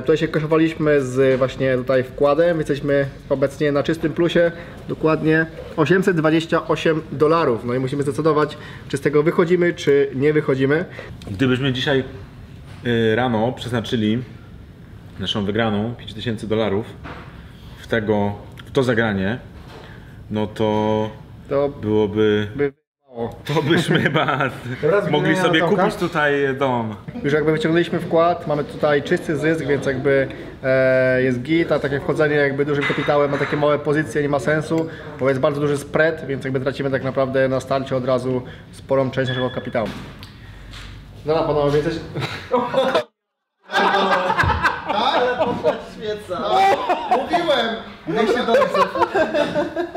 Tutaj się koszowaliśmy z właśnie tutaj wkładem, jesteśmy obecnie na czystym plusie, dokładnie $828. No i musimy zdecydować, czy z tego wychodzimy, czy nie wychodzimy. Gdybyśmy dzisiaj rano przeznaczyli naszą wygraną $5000 w to zagranie, no to byłoby... To byśmy chyba mogli sobie kupić tutaj dom. Już jakby wyciągnęliśmy wkład, mamy tutaj czysty zysk, więc jakby jest git, a takie wchodzenie jakby dużym kapitałem na takie małe pozycje nie ma sensu, bo jest bardzo duży spread, więc jakby tracimy tak naprawdę na starcie od razu sporą część naszego kapitału. Dobra panowie, jesteś... Świeca. Mówiłem! Niech się dobrze.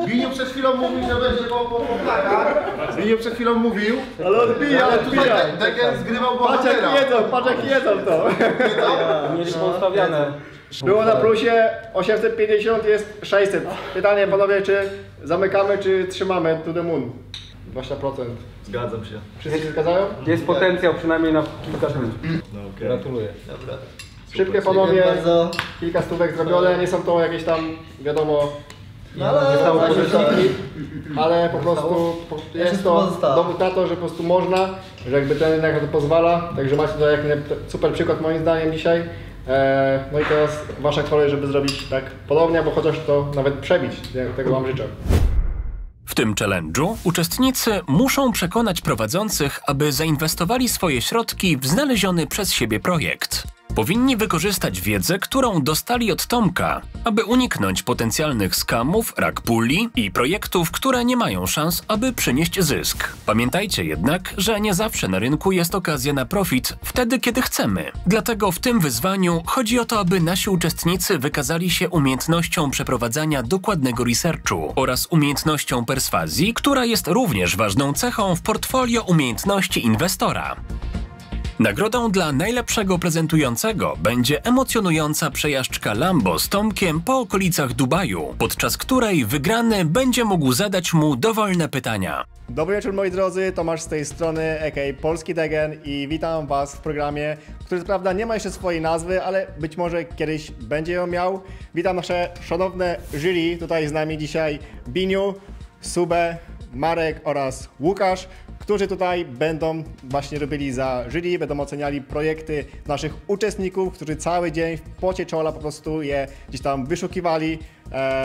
Biniu przed chwilą mówił, że będzie po plakach. Biniu przed chwilą mówił. Ale odbija, Ale tutaj Degen zgrywał bohatera. patrz jak jedzą to. Mieliśmy ustawiane. Było na plusie 850, jest 600. Pytanie panowie, czy zamykamy, czy trzymamy to the moon? 20%. Zgadzam się. Wszyscy się zgadzają? Jest potencjał przynajmniej na kilka minut. No, okay. Gratuluję. Dobra. Szybkie panowie, Bardzo. kilka stówek zrobione, nie są to jakieś tam, wiadomo, No, ale stałe tak, pożyczniki, ale po prostu jest to pozostało. dowód na to, że po prostu można, że jakby ten rynek na to pozwala, także macie tutaj super przykład moim zdaniem dzisiaj. No i teraz wasza kolej, żeby zrobić tak podobnie, bo chociaż to nawet przebić, tego wam życzę. W tym challenge'u uczestnicy muszą przekonać prowadzących, aby zainwestowali swoje środki w znaleziony przez siebie projekt. Powinni wykorzystać wiedzę, którą dostali od Tomka, aby uniknąć potencjalnych skamów, rug pulli i projektów, które nie mają szans, aby przynieść zysk. Pamiętajcie jednak, że nie zawsze na rynku jest okazja na profit wtedy, kiedy chcemy. Dlatego w tym wyzwaniu chodzi o to, aby nasi uczestnicy wykazali się umiejętnością przeprowadzania dokładnego researchu oraz umiejętnością perswazji, która jest również ważną cechą w portfolio umiejętności inwestora. Nagrodą dla najlepszego prezentującego będzie emocjonująca przejażdżka Lambo z Tomkiem po okolicach Dubaju, podczas której wygrany będzie mógł zadać mu dowolne pytania. Dobry wieczór moi drodzy, Tomasz z tej strony, a.k.a. Polski Degen i witam was w programie, który co prawda nie ma jeszcze swojej nazwy, ale być może kiedyś będzie ją miał. Witam nasze szanowne jury, tutaj z nami dzisiaj Biniu, Sube, Marek oraz Łukasz, którzy tutaj będą właśnie robili za jury, będą oceniali projekty naszych uczestników, którzy cały dzień w pocie czoła po prostu je gdzieś tam wyszukiwali,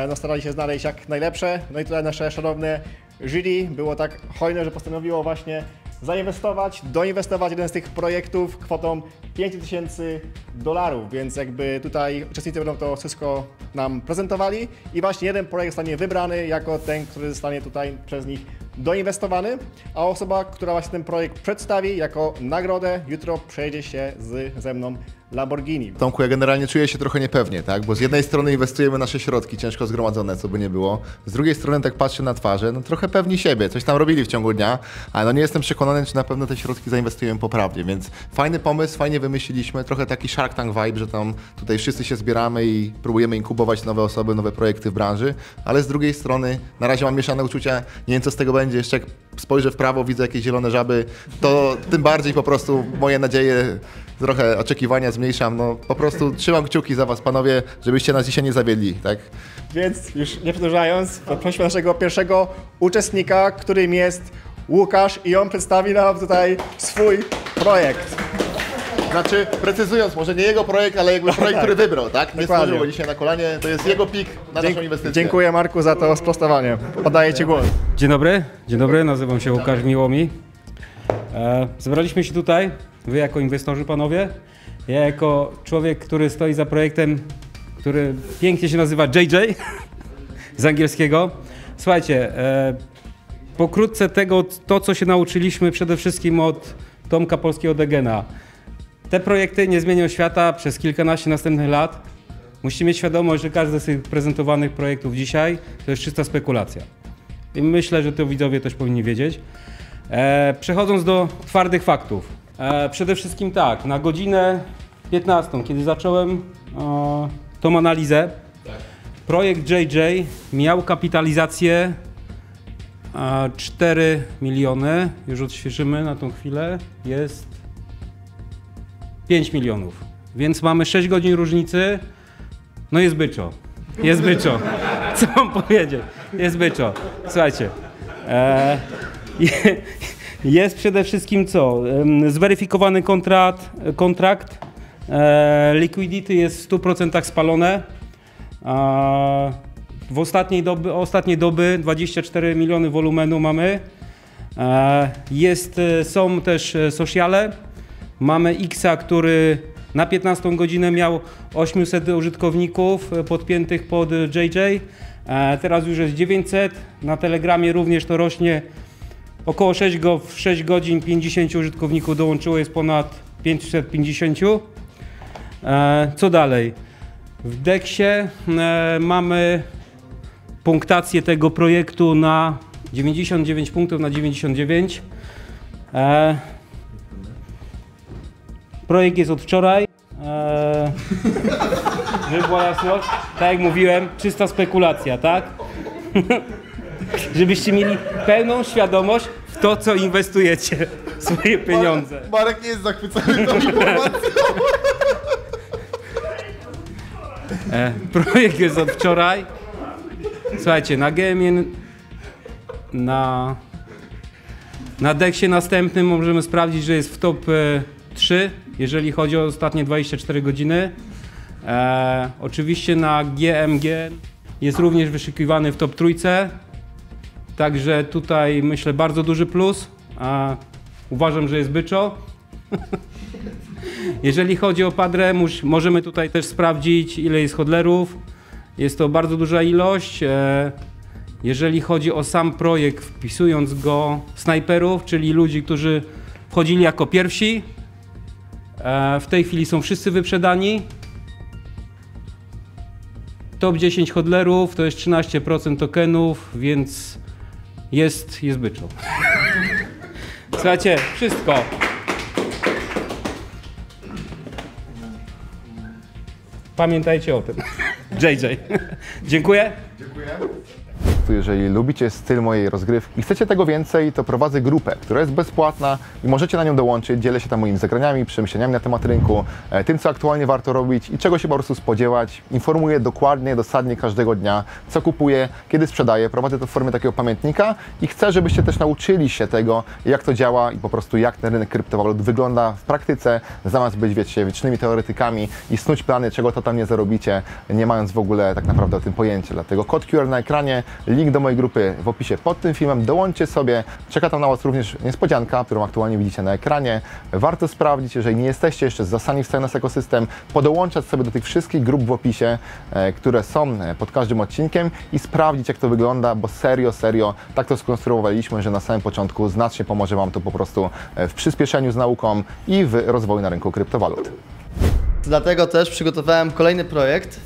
no starali się znaleźć jak najlepsze. No i tutaj nasze szanowne jury było tak hojne, że postanowiło właśnie zainwestować, doinwestować jeden z tych projektów kwotą $5000, więc jakby tutaj uczestnicy będą to wszystko nam prezentowali i właśnie jeden projekt zostanie wybrany jako ten, który zostanie tutaj przez nich doinwestowany, a osoba, która właśnie ten projekt przedstawi jako nagrodę, jutro przejedzie się ze mną Lamborghini. Tomku, ja generalnie czuję się trochę niepewnie, tak? Bo z jednej strony inwestujemy nasze środki, ciężko zgromadzone, co by nie było. Z drugiej strony tak patrzę na twarze, no trochę pewni siebie, coś tam robili w ciągu dnia, ale no nie jestem przekonany, czy na pewno te środki zainwestujemy poprawnie, więc fajny pomysł, fajnie wymyśliliśmy, trochę taki Shark Tank vibe, że tam tutaj wszyscy się zbieramy i próbujemy inkubować nowe osoby, nowe projekty w branży, ale z drugiej strony na razie mam mieszane uczucia, nie wiem co z tego będzie, jeszcze jak spojrzę w prawo, widzę jakieś zielone żaby, to tym bardziej po prostu moje nadzieje, trochę oczekiwania zmniejszam, no po prostu trzymam kciuki za was, panowie, żebyście nas dzisiaj nie zawiedli, tak? Więc już nie przedłużając, prosimy naszego pierwszego uczestnika, którym jest Łukasz i on przedstawi nam tutaj swój projekt. Znaczy, precyzując, może nie jego projekt, ale jakby projekt, który wybrał, tak? Nie Dokładnie. stworzyło dzisiaj na kolanie, to jest jego pik na naszą inwestycję. Dziękuję Marku za to sprostowanie. Oddaję Ci głos. Dzień dobry, nazywam się Łukasz, miło mi. Zebraliśmy się tutaj, wy jako inwestorzy panowie, ja jako człowiek, który stoi za projektem, który pięknie się nazywa JJ z angielskiego. Słuchajcie, pokrótce to co się nauczyliśmy przede wszystkim od Tomka Polskiego Degena. Te projekty nie zmienią świata przez kilkanaście następnych lat. Musicie mieć świadomość, że każdy z tych prezentowanych projektów dzisiaj to jest czysta spekulacja. I myślę, że to widzowie też powinni wiedzieć. Przechodząc do twardych faktów. Przede wszystkim tak, na godzinę 15, kiedy zacząłem tą analizę, projekt JJ miał kapitalizację 4 miliony, już odświeżymy na tą chwilę, jest 5 milionów. Więc mamy 6 godzin różnicy, no jest byczo. Jest byczo. Co mam powiedzieć? Jest byczo. Słuchajcie, jest przede wszystkim co? Zweryfikowany kontrakt, liquidity jest w 100% spalone. W ostatniej doby 24 miliony wolumenu mamy. Są też sociale. Mamy Xa, który na 15 godzinę miał 800 użytkowników podpiętych pod JJ. Teraz już jest 900. Na Telegramie również to rośnie. Około 6 godzin 50 użytkowników dołączyło, jest ponad 550. Co dalej? W Dexie mamy punktację tego projektu na 99 punktów na 99. Projekt jest od wczoraj. Żeby była jasność, tak jak mówiłem, czysta spekulacja, tak? Żebyście mieli pełną świadomość w to, co inwestujecie swoje pieniądze. Marek nie jest zachwycony tą informacją. Projekt jest od wczoraj. Słuchajcie, na GMN, na Dexie następnym możemy sprawdzić, że jest w top 3, jeżeli chodzi o ostatnie 24 godziny. Oczywiście na GMG jest również wyszukiwany w top 3. Także tutaj myślę bardzo duży plus. Uważam, że jest byczo. Jeżeli chodzi o Padre, możemy tutaj też sprawdzić, ile jest hodlerów. Jest to bardzo duża ilość. Jeżeli chodzi o sam projekt, wpisując go snajperów, czyli ludzi, którzy wchodzili jako pierwsi, w tej chwili są wszyscy wyprzedani. Top 10 hodlerów to jest 13% tokenów, więc jest byczo. Słuchajcie, wszystko. Pamiętajcie o tym. JJ. Dziękuję. Dziękuję. Jeżeli lubicie styl mojej rozgrywki i chcecie tego więcej, to prowadzę grupę, która jest bezpłatna i możecie na nią dołączyć. Dzielę się tam moimi zagraniami, przemyśleniami na temat rynku, tym, co aktualnie warto robić i czego się po prostu spodziewać. Informuję dokładnie, dosadnie każdego dnia, co kupuję, kiedy sprzedaję. Prowadzę to w formie takiego pamiętnika i chcę, żebyście też nauczyli się tego, jak to działa i po prostu jak ten rynek kryptowalut wygląda w praktyce, zamiast być, wiecie, wiecznymi teoretykami i snuć plany, czego to tam nie zarobicie, nie mając w ogóle tak naprawdę o tym pojęcia. Dlatego kod QR na ekranie, link link do mojej grupy w opisie pod tym filmem. Dołączcie sobie, czeka tam na Was również niespodzianka, którą aktualnie widzicie na ekranie. Warto sprawdzić, jeżeli nie jesteście jeszcze zasani w cały nasz ekosystem, podołączać sobie do tych wszystkich grup w opisie, które są pod każdym odcinkiem i sprawdzić, jak to wygląda, bo serio, tak to skonstruowaliśmy, że na samym początku znacznie pomoże Wam to po prostu w przyspieszeniu z nauką i w rozwoju na rynku kryptowalut. Dlatego też przygotowałem kolejny projekt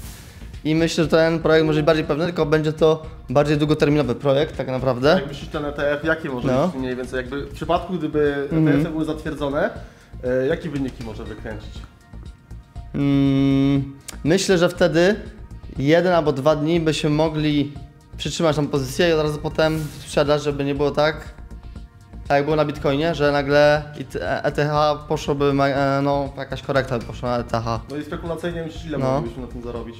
i myślę, że ten projekt może być bardziej pewny, tylko będzie to bardziej długoterminowy projekt tak naprawdę. Jak myślisz, ten ETF, jaki może być mniej więcej, jakby w przypadku, gdyby ETF były zatwierdzone, jakie wyniki może wykręcić? Myślę, że wtedy 1 albo 2 dni byśmy mogli przytrzymać tą pozycję i od razu potem sprzedać, żeby nie było tak jak było na Bitcoinie, że nagle ETH poszłoby, no jakaś korekta by poszła na ETH. No i spekulacyjnie myślisz, ile moglibyśmy na tym zarobić?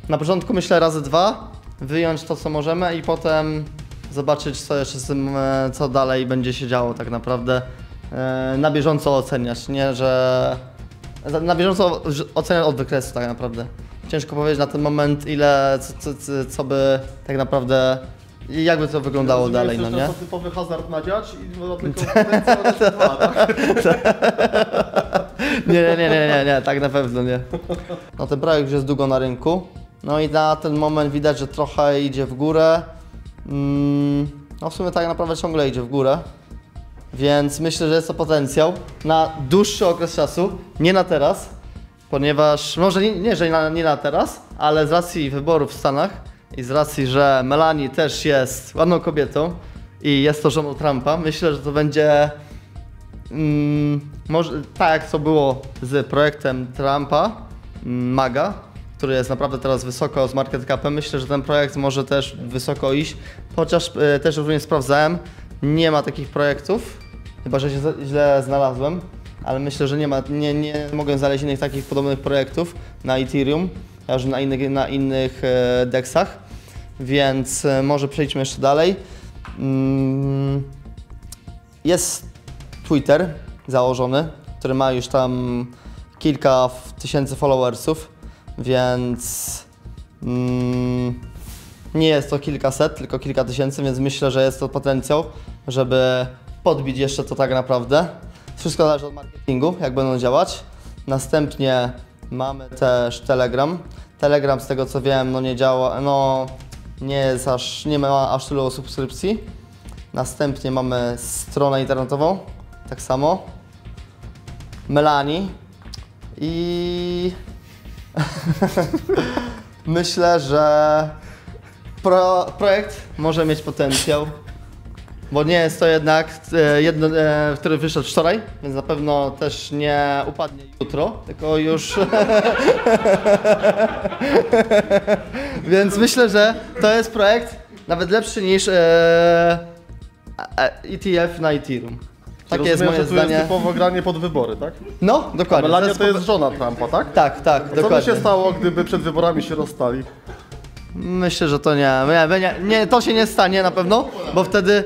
Na początku myślę razy 2, wyjąć to co możemy i potem zobaczyć co jeszcze z tym, co dalej będzie się działo tak naprawdę. Na bieżąco oceniać, nie że... Na bieżąco oceniać od wykresu tak naprawdę. Ciężko powiedzieć na ten moment ile, co by tak naprawdę, jakby to wyglądało dalej, no nie? To typowy hazard nadziać i tylko potencjał 2, tak? Nie, tak na pewno nie. No ten projekt już jest długo na rynku, no i na ten moment widać, że trochę idzie w górę. No w sumie tak naprawdę ciągle idzie w górę. Więc myślę, że jest to potencjał na dłuższy okres czasu, nie na teraz, ponieważ, może nie, że nie na teraz, ale z racji wyborów w Stanach i z racji, że Melanie też jest ładną kobietą i jest to żoną Trumpa, myślę, że to będzie może tak jak to było z projektem Trumpa, MAGA, który jest naprawdę teraz wysoko z market capem. Myślę, że ten projekt może też wysoko iść, chociaż też również sprawdzałem, nie ma takich projektów, chyba że się źle znalazłem, ale myślę, że nie mogę znaleźć innych takich podobnych projektów na Ethereum, a już na innych dexach, więc może przejdźmy jeszcze dalej. Jest Twitter założony, który ma już tam kilka tysięcy followersów, więc nie jest to kilkaset, tylko kilka tysięcy, więc myślę, że jest to potencjał, żeby podbić jeszcze to tak naprawdę. Wszystko zależy od marketingu, jak będą działać. Następnie mamy też Telegram. Telegram, z tego co wiem, no nie działa, no nie ma aż tylu subskrypcji. Następnie mamy stronę internetową, tak samo. Melanie i myślę, że projekt może mieć potencjał, bo nie jest to jednak który wyszedł wczoraj, więc na pewno też nie upadnie jutro, tylko już więc myślę, że to jest projekt nawet lepszy niż ETF na Ethereum. Takie jest moje zdanie. To jest typowo granie pod wybory, tak? No, dokładnie. Melania to jest żona Trumpa, tak? Tak, dokładnie. Co by się stało, gdyby przed wyborami się rozstali? Myślę, że to nie, to się nie stanie na pewno, bo wtedy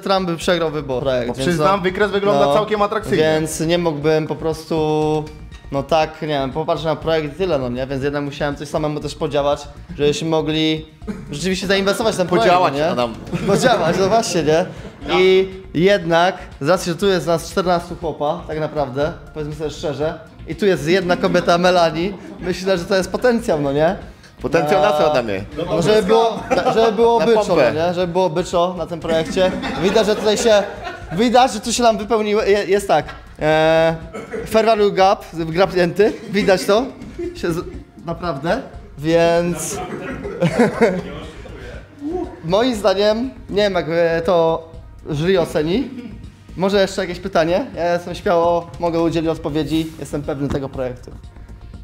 Trump by przegrał wybory. Przyznam, wykres wygląda całkiem atrakcyjnie. Więc nie mógłbym po prostu, no tak, nie wiem, popatrzeć na projekt i tyle, no nie? Więc jednak musiałem coś samemu też podziałać, żebyśmy mogli rzeczywiście zainwestować w ten projekt, podziałać, nie? Adam. Podziałać, no właśnie, nie? I jednak, z racji, że tu jest nas 14 chłopa, tak naprawdę, powiedzmy sobie szczerze, i tu jest jedna kobieta, Melanie, myślę, że to jest potencjał, no nie? Potencjał na co, Adamie? No, żeby było byczo, no nie? Żeby było byczo na tym projekcie. Widać, że tu się nam wypełniło, jest tak, fair value gap, grapnięty, widać to, naprawdę, więc moim zdaniem, nie wiem jak to jury oceni, może jeszcze jakieś pytanie? Ja jestem śmiało, mogę udzielić odpowiedzi, jestem pewny tego projektu.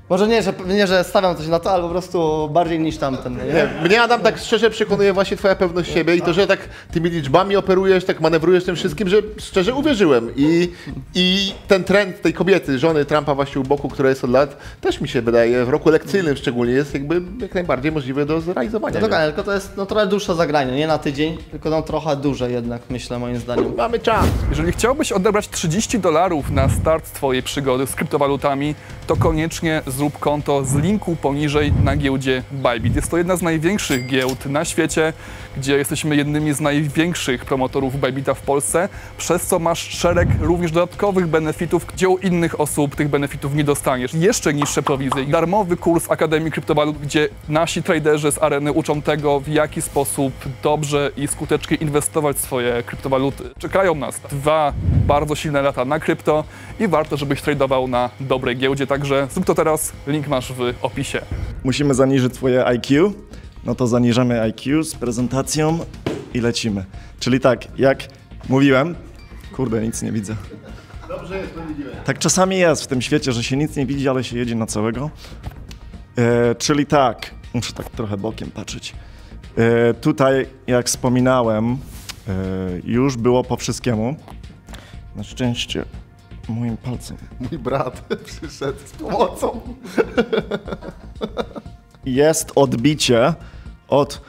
Może nie, że stawiam coś na to, ale po prostu bardziej niż tamten. Nie, mnie, Adam, tak szczerze przekonuje właśnie twoja pewność siebie i to, że tak tymi liczbami operujesz, tak manewrujesz tym wszystkim, że szczerze uwierzyłem. I ten trend tej kobiety, żony Trumpa właśnie u boku, która jest od lat, też mi się wydaje, w roku lekcyjnym szczególnie, jest jakby jak najbardziej możliwe do zrealizowania. No dokładnie, tylko to jest trochę dłuższe zagranie, nie na tydzień, tylko trochę dłużej jednak, myślę, moim zdaniem. Mamy czas. Jeżeli chciałbyś odebrać $30 na start twojej przygody z kryptowalutami, to koniecznie zrób konto z linku poniżej na giełdzie Bybit. Jest to jedna z największych giełd na świecie, gdzie jesteśmy jednymi z największych promotorów Bybita w Polsce, przez co masz szereg również dodatkowych benefitów, gdzie u innych osób tych benefitów nie dostaniesz. Jeszcze niższe prowizje, darmowy kurs Akademii Kryptowalut, gdzie nasi traderzy z Areny uczą tego, w jaki sposób dobrze i skutecznie inwestować w swoje kryptowaluty. Czekają nas 2 bardzo silne lata na krypto i warto, żebyś tradował na dobrej giełdzie, także zrób to teraz, link masz w opisie. Musimy zaniżyć swoje IQ, no to zaniżamy IQ z prezentacją i lecimy. Czyli tak, jak mówiłem, kurde, nic nie widzę. Dobrze jest, no widzimy. Tak czasami jest w tym świecie, że się nic nie widzi, ale się jedzie na całego. Czyli tak, muszę tak trochę bokiem patrzeć. Tutaj, jak wspominałem, już było po wszystkiemu. Na szczęście moim palcem. Mój brat przyszedł z pomocą. Jest odbicie od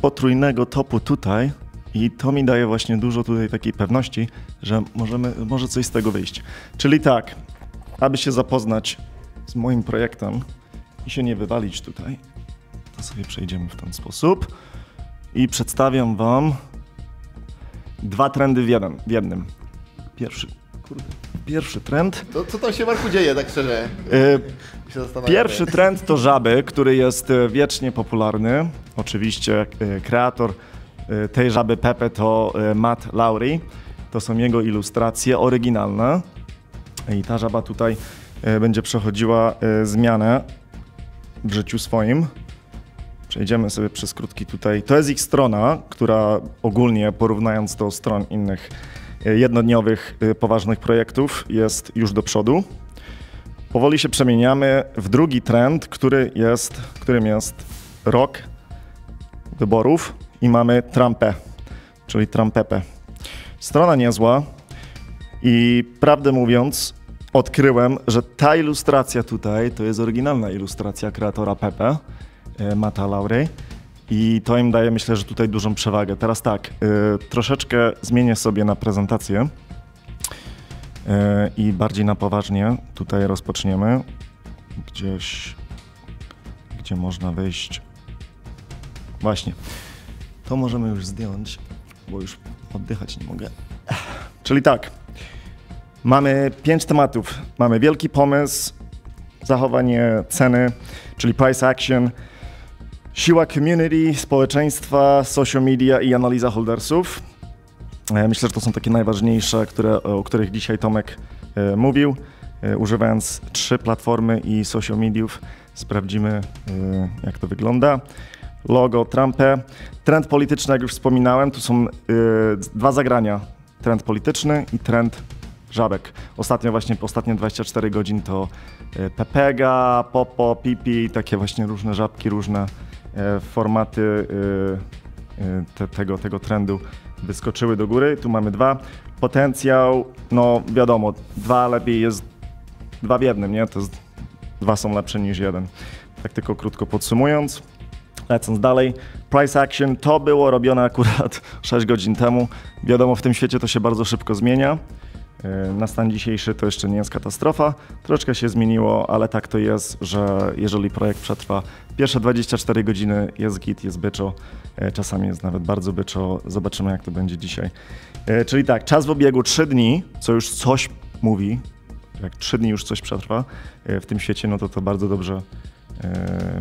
potrójnego topu tutaj i to mi daje właśnie dużo tutaj takiej pewności, że może coś z tego wyjść. Czyli tak, aby się zapoznać z moim projektem i się nie wywalić tutaj, to sobie przejdziemy w ten sposób i przedstawiam wam 2 trendy w jednym. Pierwszy trend. To co tam się, Marku, dzieje, tak szczerze? Pierwszy trend to żaby, który jest wiecznie popularny. Oczywiście kreator tej żaby Pepe to Matt Lowry. To są jego ilustracje oryginalne. I ta żaba tutaj będzie przechodziła zmianę w życiu swoim. Przejdziemy sobie przez krótki tutaj. To jest ich strona, która ogólnie, porównując do stron innych jednodniowych, poważnych projektów, jest już do przodu. Powoli się przemieniamy w drugi trend, którym jest rok wyborów i mamy Trumpę, czyli Trumpepe. Strona niezła i prawdę mówiąc odkryłem, że ta ilustracja tutaj to jest oryginalna ilustracja kreatora Pepe, Matta Lowry. I to im daje, myślę, że tutaj dużą przewagę. Teraz tak, troszeczkę zmienię sobie na prezentację i bardziej na poważnie tutaj rozpoczniemy. Gdzieś, gdzie można wejść. Właśnie, to możemy już zdjąć, bo już oddychać nie mogę. Czyli tak, mamy 5 tematów. Mamy wielki pomysł, zachowanie ceny, czyli price action, siła community, społeczeństwa, social media i analiza holdersów. Myślę, że to są takie najważniejsze, o których dzisiaj Tomek mówił. Używając 3 platformy i social mediów sprawdzimy, jak to wygląda. Logo Trumpę. Trend polityczny, jak już wspominałem, tu są 2 zagrania. Trend polityczny i trend żabek. Ostatnie 24 godzin to Pepega, Popo, Pipi, takie właśnie różne żabki, różne formaty tego trendu wyskoczyły do góry. Tu mamy 2. Potencjał, no wiadomo, 2 lepiej jest 2 w jednym, nie? To jest, 2 są lepsze niż 1. Tak tylko krótko podsumując. Lecąc dalej, price action to było robione akurat 6 godzin temu. Wiadomo, w tym świecie to się bardzo szybko zmienia. Na stan dzisiejszy to jeszcze nie jest katastrofa. Troszkę się zmieniło, ale tak to jest, że jeżeli projekt przetrwa pierwsze 24 godziny, jest git, jest byczo. Czasami jest nawet bardzo byczo. Zobaczymy, jak to będzie dzisiaj. Czyli tak, czas w obiegu 3 dni, co już coś mówi. Jak 3 dni już coś przetrwa w tym świecie, no to bardzo dobrze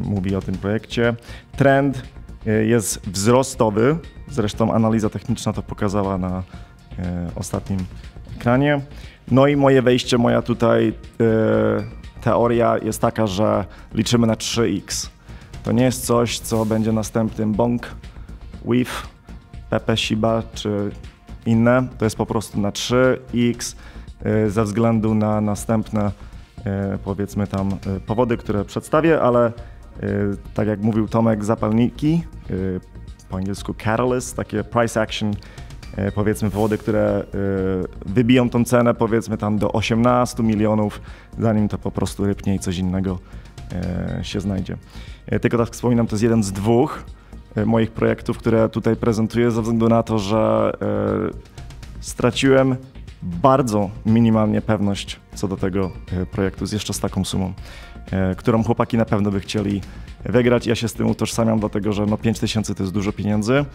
mówi o tym projekcie. Trend jest wzrostowy. Zresztą analiza techniczna to pokazała na ostatnim ekranie. No i moje wejście, moja tutaj teoria jest taka, że liczymy na 3x. To nie jest coś, co będzie następnym Bonk, Weave, Pepe, Shiba czy inne. To jest po prostu na 3x ze względu na następne powiedzmy tam powody, które przedstawię, ale tak jak mówił Tomek, zapalniki, po angielsku catalyst, takie price action, powiedzmy powody, które wybiją tą cenę powiedzmy tam do 18 milionów, zanim to po prostu rypnie i coś innego się znajdzie. Tylko tak wspominam, to jest jeden z 2 moich projektów, które tutaj prezentuję ze względu na to, że straciłem bardzo minimalnie pewność co do tego projektu, jeszcze z taką sumą, którą chłopaki na pewno by chcieli wygrać. Ja się z tym utożsamiam, dlatego że no 5000 to jest dużo pieniędzy,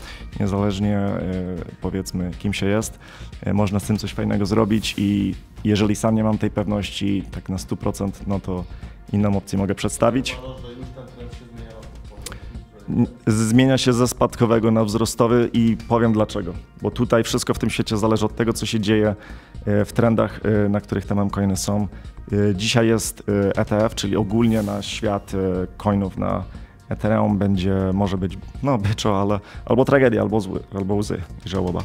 niezależnie powiedzmy kim się jest, można z tym coś fajnego zrobić i jeżeli sam nie mam tej pewności tak na 100%, no to inną opcję mogę przedstawić. Zmienia się ze spadkowego na wzrostowy i powiem dlaczego. Bo tutaj wszystko w tym świecie zależy od tego, co się dzieje w trendach, na których te memcoiny są. Dzisiaj jest ETF, czyli ogólnie na świat coinów na Ethereum może być no byczo, ale albo tragedia, albo łzy i żałoba.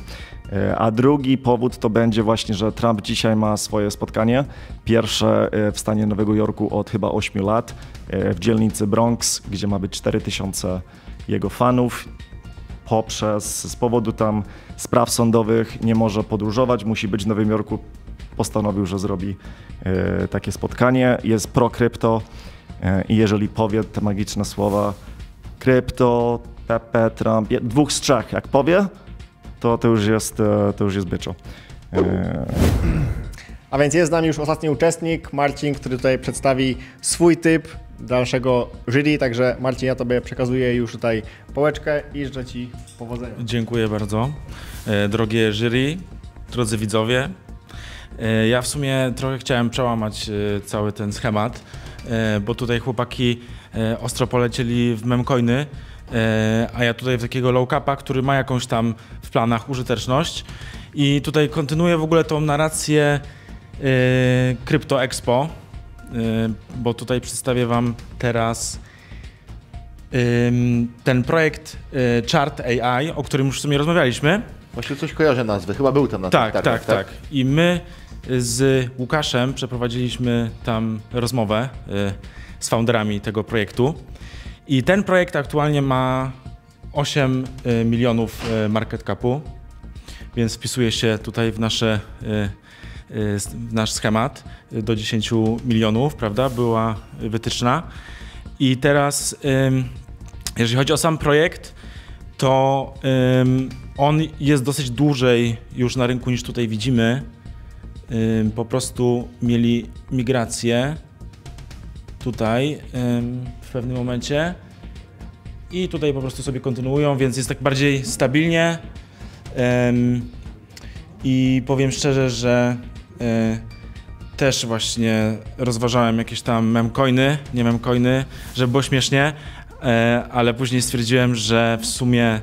A drugi powód to będzie właśnie, że Trump dzisiaj ma swoje spotkanie. Pierwsze w stanie Nowego Jorku od chyba 8 lat w dzielnicy Bronx, gdzie ma być 4000 jego fanów. Z powodu tam spraw sądowych nie może podróżować, musi być w Nowym Jorku. Postanowił, że zrobi takie spotkanie. Jest pro-krypto i jeżeli powie te magiczne słowa krypto, Pepe, Trump, 2 z 3, jak powie, to już jest byczo. A więc jest z nami już ostatni uczestnik, Marcin, który tutaj przedstawi swój typ dla naszego jury, także Marcin, ja Tobie przekazuję już tutaj pałeczkę i życzę Ci powodzenia. Dziękuję bardzo. Drogie jury, drodzy widzowie, ja w sumie trochę chciałem przełamać cały ten schemat, bo tutaj chłopaki ostro polecieli w memcoiny, a ja tutaj w takiego low capa, który ma jakąś tam w planach użyteczność i tutaj kontynuuję w ogóle tą narrację Crypto Expo, bo tutaj przedstawię Wam teraz ten projekt Chart AI, o którym już w sumie rozmawialiśmy. Właśnie coś kojarzę nazwy, chyba był tam na tak. I my z Łukaszem przeprowadziliśmy tam rozmowę z founderami tego projektu i ten projekt aktualnie ma 8 milionów market capu, więc wpisuje się tutaj w nasz schemat do 10 milionów, prawda, była wytyczna. I teraz, jeżeli chodzi o sam projekt, to on jest dosyć dłużej już na rynku niż tutaj widzimy. Po prostu mieli migrację tutaj w pewnym momencie i tutaj po prostu sobie kontynuują, więc jest tak bardziej stabilnie. I powiem szczerze, że też właśnie rozważałem jakieś tam memcoiny, nie memcoiny, żeby było śmiesznie, ale później stwierdziłem, że w sumie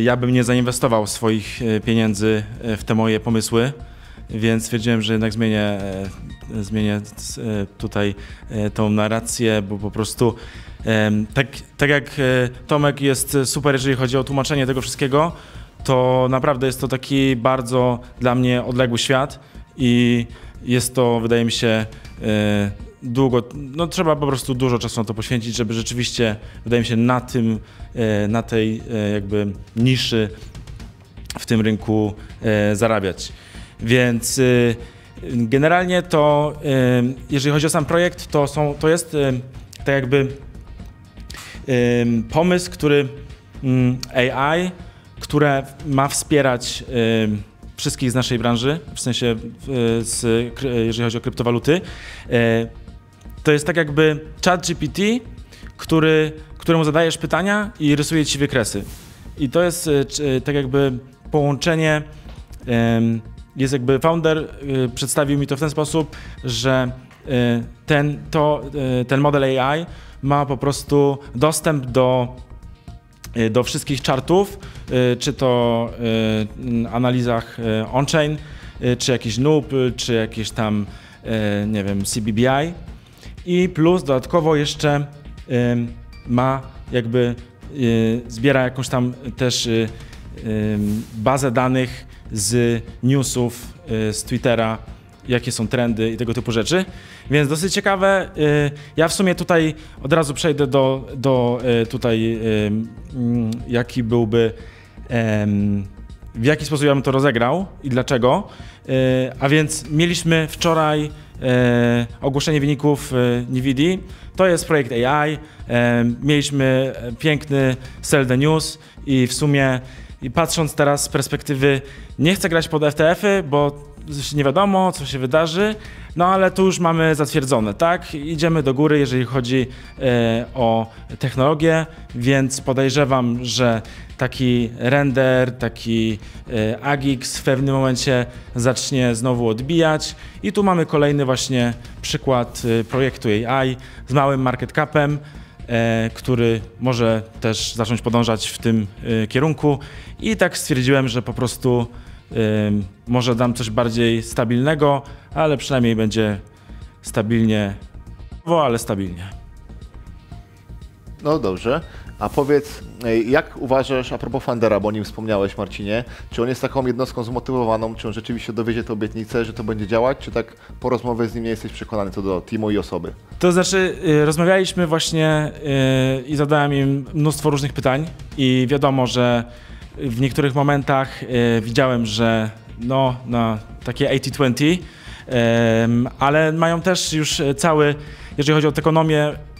ja bym nie zainwestował swoich pieniędzy w te moje pomysły, więc stwierdziłem, że jednak zmienię tutaj tą narrację, bo po prostu tak jak Tomek jest super, jeżeli chodzi o tłumaczenie tego wszystkiego, to naprawdę jest to taki bardzo dla mnie odległy świat i jest to, wydaje mi się, długo, no trzeba po prostu dużo czasu na to poświęcić, żeby rzeczywiście, wydaje mi się, na tej jakby niszy w tym rynku zarabiać. Więc generalnie to, jeżeli chodzi o sam projekt, to jest tak jakby pomysł, który AI, które ma wspierać wszystkich z naszej branży, w sensie jeżeli chodzi o kryptowaluty. To jest tak jakby ChatGPT, któremu zadajesz pytania i rysuje ci wykresy. I to jest tak jakby połączenie, jest jakby founder przedstawił mi to w ten sposób, że ten model AI ma po prostu dostęp do wszystkich chartów, czy to analizach on-chain, czy jakiś NUP, czy jakieś tam, nie wiem, CBBI. I plus dodatkowo jeszcze ma jakby, zbiera jakąś tam też bazę danych z newsów, z Twittera, jakie są trendy i tego typu rzeczy. Więc dosyć ciekawe. Ja w sumie tutaj od razu przejdę do tutaj, jaki byłby, w jaki sposób ja bym to rozegrał i dlaczego. A więc mieliśmy wczoraj ogłoszenie wyników NVIDII. To jest projekt AI. Mieliśmy piękny sell the news i w sumie patrząc teraz z perspektywy, nie chcę grać pod FTF-y, bo nie wiadomo, co się wydarzy, no ale tu już mamy zatwierdzone, tak? Idziemy do góry, jeżeli chodzi o technologię, więc podejrzewam, że taki render, taki Agix w pewnym momencie zacznie znowu odbijać. I tu mamy kolejny właśnie przykład projektu AI z małym market capem, który może też zacząć podążać w tym kierunku. I tak stwierdziłem, że po prostu może dam coś bardziej stabilnego, ale przynajmniej będzie stabilnie, ale stabilnie. No dobrze. A powiedz, jak uważasz, a propos Fendera, bo o nim wspomniałeś, Marcinie, czy on jest taką jednostką zmotywowaną, czy on rzeczywiście dowiezie tę obietnicę, że to będzie działać, czy tak po rozmowie z nim nie jesteś przekonany co do teamu i osoby? To znaczy, rozmawialiśmy właśnie i zadałem im mnóstwo różnych pytań i wiadomo, że w niektórych momentach widziałem, że no, na takie 80-20, ale mają też już cały, jeżeli chodzi o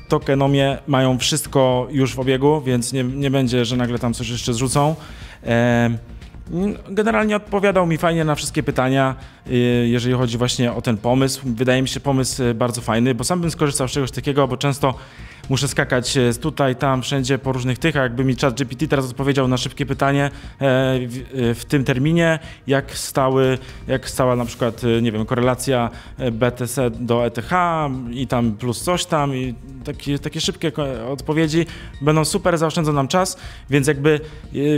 tokenomię, mają wszystko już w obiegu, więc nie będzie, że nagle tam coś jeszcze zrzucą. Generalnie odpowiadał mi fajnie na wszystkie pytania, jeżeli chodzi właśnie o ten pomysł. Wydaje mi się pomysł bardzo fajny, bo sam bym skorzystał z czegoś takiego, bo często muszę skakać tutaj, tam, wszędzie po różnych tych, a jakby mi ChatGPT teraz odpowiedział na szybkie pytanie w tym terminie, jak stała na przykład, nie wiem, korelacja BTC do ETH i tam plus coś tam i takie szybkie odpowiedzi będą super, zaoszczędzą nam czas, więc jakby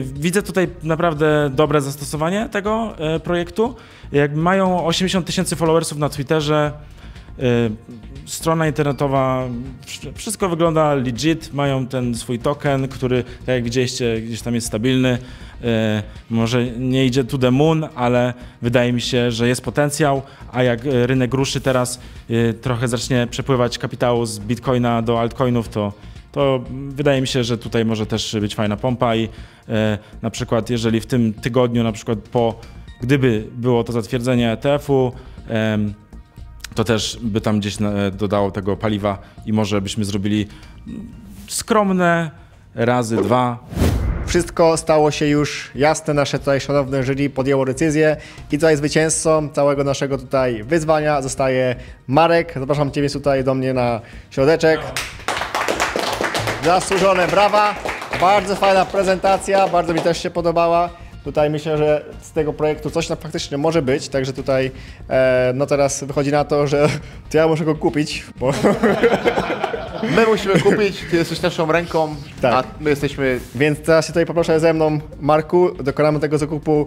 widzę tutaj naprawdę dobre zastosowanie tego projektu. Jak mają 80 000 followersów na Twitterze, strona internetowa, wszystko wygląda legit, mają ten swój token, który, tak jak widzieliście, gdzieś tam jest stabilny. Może nie idzie to the moon, ale wydaje mi się, że jest potencjał, a jak rynek ruszy teraz, trochę zacznie przepływać kapitału z Bitcoina do altcoinów, to wydaje mi się, że tutaj może też być fajna pompa i na przykład jeżeli w tym tygodniu, na przykład gdyby było to zatwierdzenie ETF-u, to też by tam gdzieś dodało tego paliwa i może byśmy zrobili skromne razy 2. Wszystko stało się już jasne, nasze tutaj szanowne jury podjęło decyzję i tutaj zwycięzcą całego naszego tutaj wyzwania zostaje Marek. Zapraszam Cię więc tutaj do mnie na środeczek. Zasłużone brawa, bardzo fajna prezentacja, bardzo mi też się podobała. Tutaj myślę, że z tego projektu coś tam faktycznie może być, także tutaj no teraz wychodzi na to, że to ja muszę go kupić, bo... My musimy kupić, ty jesteś naszą ręką, tak. A my jesteśmy... Więc teraz się tutaj poproszę ze mną, Marku, dokonamy tego zakupu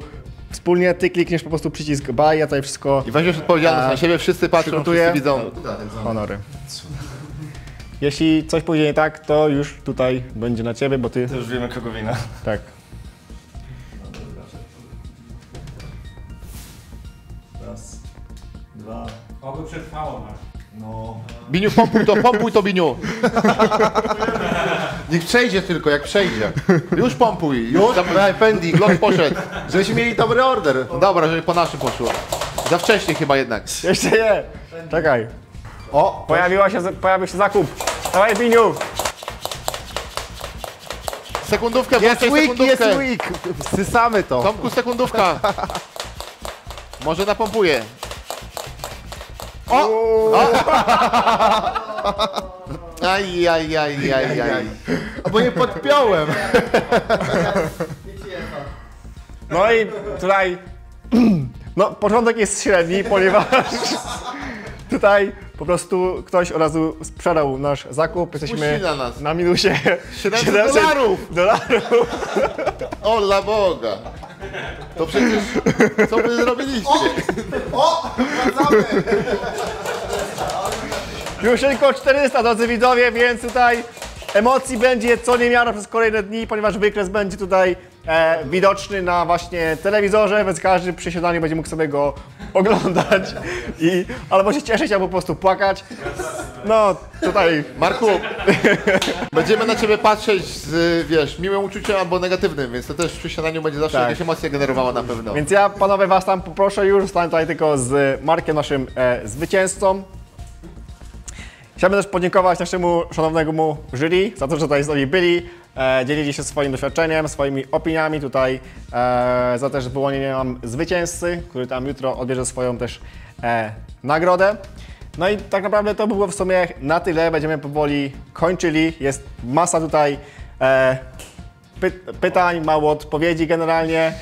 wspólnie, ty klikniesz po prostu przycisk buy, ja tutaj wszystko... I weźmiesz odpowiedzialność na siebie, wszyscy patrzą, wszyscy widzą. Honory. Jeśli coś pójdzie nie tak, to już tutaj będzie na ciebie, bo ty... To już wiemy, kogo wina. Tak. Raz, dwa... Oby przetrwało nas. No... Biniu, pompuj to, Biniu. Niech przejdzie tylko, jak przejdzie. Już pompuj, już pending, Glock poszedł. Żebyśmy mieli dobry order. No dobra, żeby po naszym poszło. Za wcześnie chyba jednak. Jeszcze nie. Czekaj. O, pojawił się zakup. Dawaj, Biniu. Sekundówkę, jest week. Wsysamy to. Tomku, sekundówka. Może napompuje. O! Aj. Bo nie podpiąłem. No i tutaj, no początek jest średni, ponieważ tutaj po prostu ktoś od razu sprzedał nasz zakup, jesteśmy na minusie 700 dolarów. O la Boga. To przecież, co wy zrobiliście? Wracamy. Już tylko 400, drodzy widzowie, więc tutaj emocji będzie co niemiara przez kolejne dni, ponieważ wykres będzie tutaj widoczny na właśnie telewizorze, więc każdy przy siadaniu będzie mógł sobie go oglądać i albo się cieszyć, albo po prostu płakać. No tutaj... Marku, będziemy na ciebie patrzeć z, wiesz, miłym uczuciem albo negatywnym, więc to też przy siadaniu będzie zawsze jakieś emocje generowało na pewno. Więc ja, panowie, was tam poproszę już, zostanę tutaj tylko z Markiem, naszym zwycięzcą. Chciałbym też podziękować naszemu szanownemu jury za to, że tutaj z nami byli, dzielili się swoim doświadczeniem, swoimi opiniami tutaj, za też wyłonienie nam zwycięzcy, który tam jutro odbierze swoją też nagrodę. No i tak naprawdę to było w sumie na tyle, będziemy powoli kończyli, jest masa tutaj pytań, mało odpowiedzi generalnie.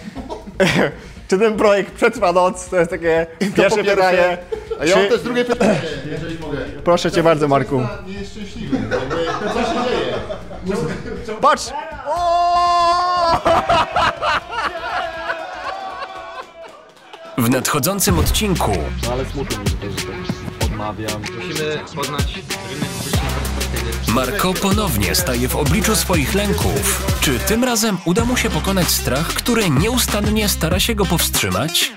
Czy ten projekt przetrwa noc? To jest takie pierwsze pytanie. A ja mam też drugie pytanie, jeżeli mogę. Proszę cię bardzo, Marku. Nie jest szczęśliwy. Co się dzieje? Patrz! W nadchodzącym odcinku No ale smutno mi, że odmawiam. Musimy poznać rynek z wyższej perspektywy. Marko ponownie staje w obliczu swoich lęków. Czy tym razem uda mu się pokonać strach, który nieustannie stara się go powstrzymać?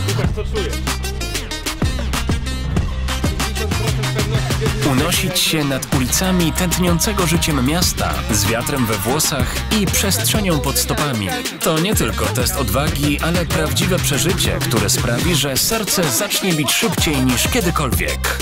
Słuchaj, co czujesz? Unosić się nad ulicami tętniącego życiem miasta, z wiatrem we włosach i przestrzenią pod stopami. To nie tylko test odwagi, ale prawdziwe przeżycie, które sprawi, że serce zacznie bić szybciej niż kiedykolwiek.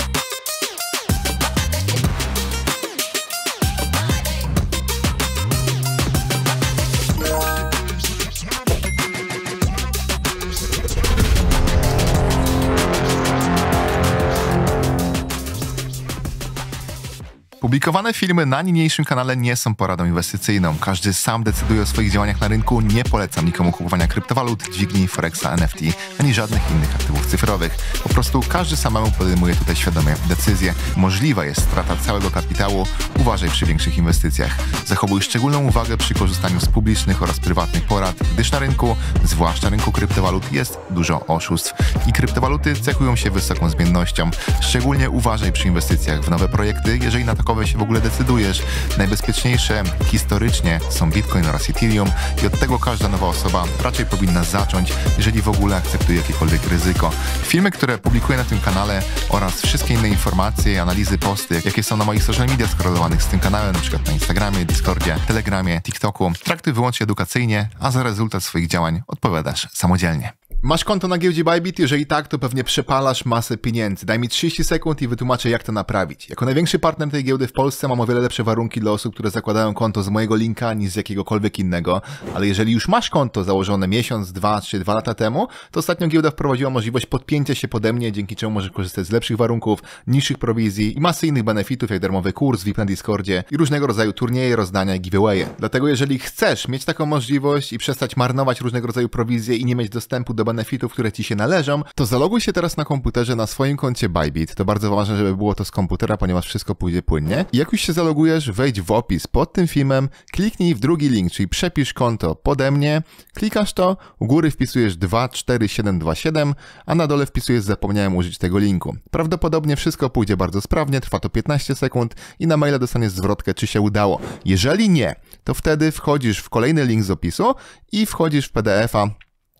Publikowane filmy na niniejszym kanale nie są poradą inwestycyjną. Każdy sam decyduje o swoich działaniach na rynku. Nie polecam nikomu kupowania kryptowalut, dźwigni, forexa, NFT, ani żadnych innych aktywów cyfrowych. Po prostu każdy samemu podejmuje tutaj świadome decyzje. Możliwa jest strata całego kapitału. Uważaj przy większych inwestycjach. Zachowuj szczególną uwagę przy korzystaniu z publicznych oraz prywatnych porad, gdyż na rynku, zwłaszcza rynku kryptowalut, jest dużo oszustw. I kryptowaluty cechują się wysoką zmiennością. Szczególnie uważaj przy inwestycjach w nowe projekty, jeżeli na takowe się w ogóle decydujesz. Najbezpieczniejsze historycznie są Bitcoin oraz Ethereum i od tego każda nowa osoba raczej powinna zacząć, jeżeli w ogóle akceptuje jakiekolwiek ryzyko. Filmy, które publikuję na tym kanale oraz wszystkie inne informacje, analizy, posty, jakie są na moich social media skorelowanych z tym kanałem, na przykład na Instagramie, Discordzie, Telegramie, TikToku, traktuj wyłącznie edukacyjnie, a za rezultat swoich działań odpowiadasz samodzielnie. Masz konto na giełdzie Bybit? Jeżeli tak, to pewnie przepalasz masę pieniędzy. Daj mi 30 sekund i wytłumaczę, jak to naprawić. Jako największy partner tej giełdy w Polsce mam o wiele lepsze warunki dla osób, które zakładają konto z mojego linka niż z jakiegokolwiek innego. Ale jeżeli już masz konto założone miesiąc, 2 czy 2 lata temu, to ostatnio giełda wprowadziła możliwość podpięcia się pode mnie, dzięki czemu możesz korzystać z lepszych warunków, niższych prowizji i masy innych benefitów, jak darmowy kurs, VIP na Discordzie i różnego rodzaju turnieje, rozdania i giveawaye. Dlatego jeżeli chcesz mieć taką możliwość i przestać marnować różnego rodzaju prowizje i nie mieć dostępu do benefitów, które ci się należą, to zaloguj się teraz na komputerze na swoim koncie Bybit. To bardzo ważne, żeby było to z komputera, ponieważ wszystko pójdzie płynnie. I jak już się zalogujesz, wejdź w opis pod tym filmem, kliknij w drugi link, czyli przepisz konto pode mnie, klikasz to, u góry wpisujesz 24727, a na dole wpisujesz zapomniałem użyć tego linku. Prawdopodobnie wszystko pójdzie bardzo sprawnie, trwa to 15 sekund i na maila dostaniesz zwrotkę, czy się udało. Jeżeli nie, to wtedy wchodzisz w kolejny link z opisu i wchodzisz w PDF-a,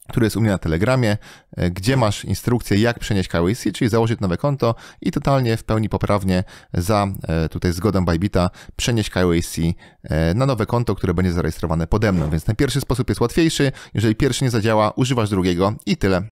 który jest u mnie na Telegramie, gdzie masz instrukcję, jak przenieść KYC, czyli założyć nowe konto i totalnie w pełni poprawnie za tutaj zgodą Bybita przenieść KYC na nowe konto, które będzie zarejestrowane pode mną. Więc ten pierwszy sposób jest łatwiejszy. Jeżeli pierwszy nie zadziała, używasz drugiego i tyle.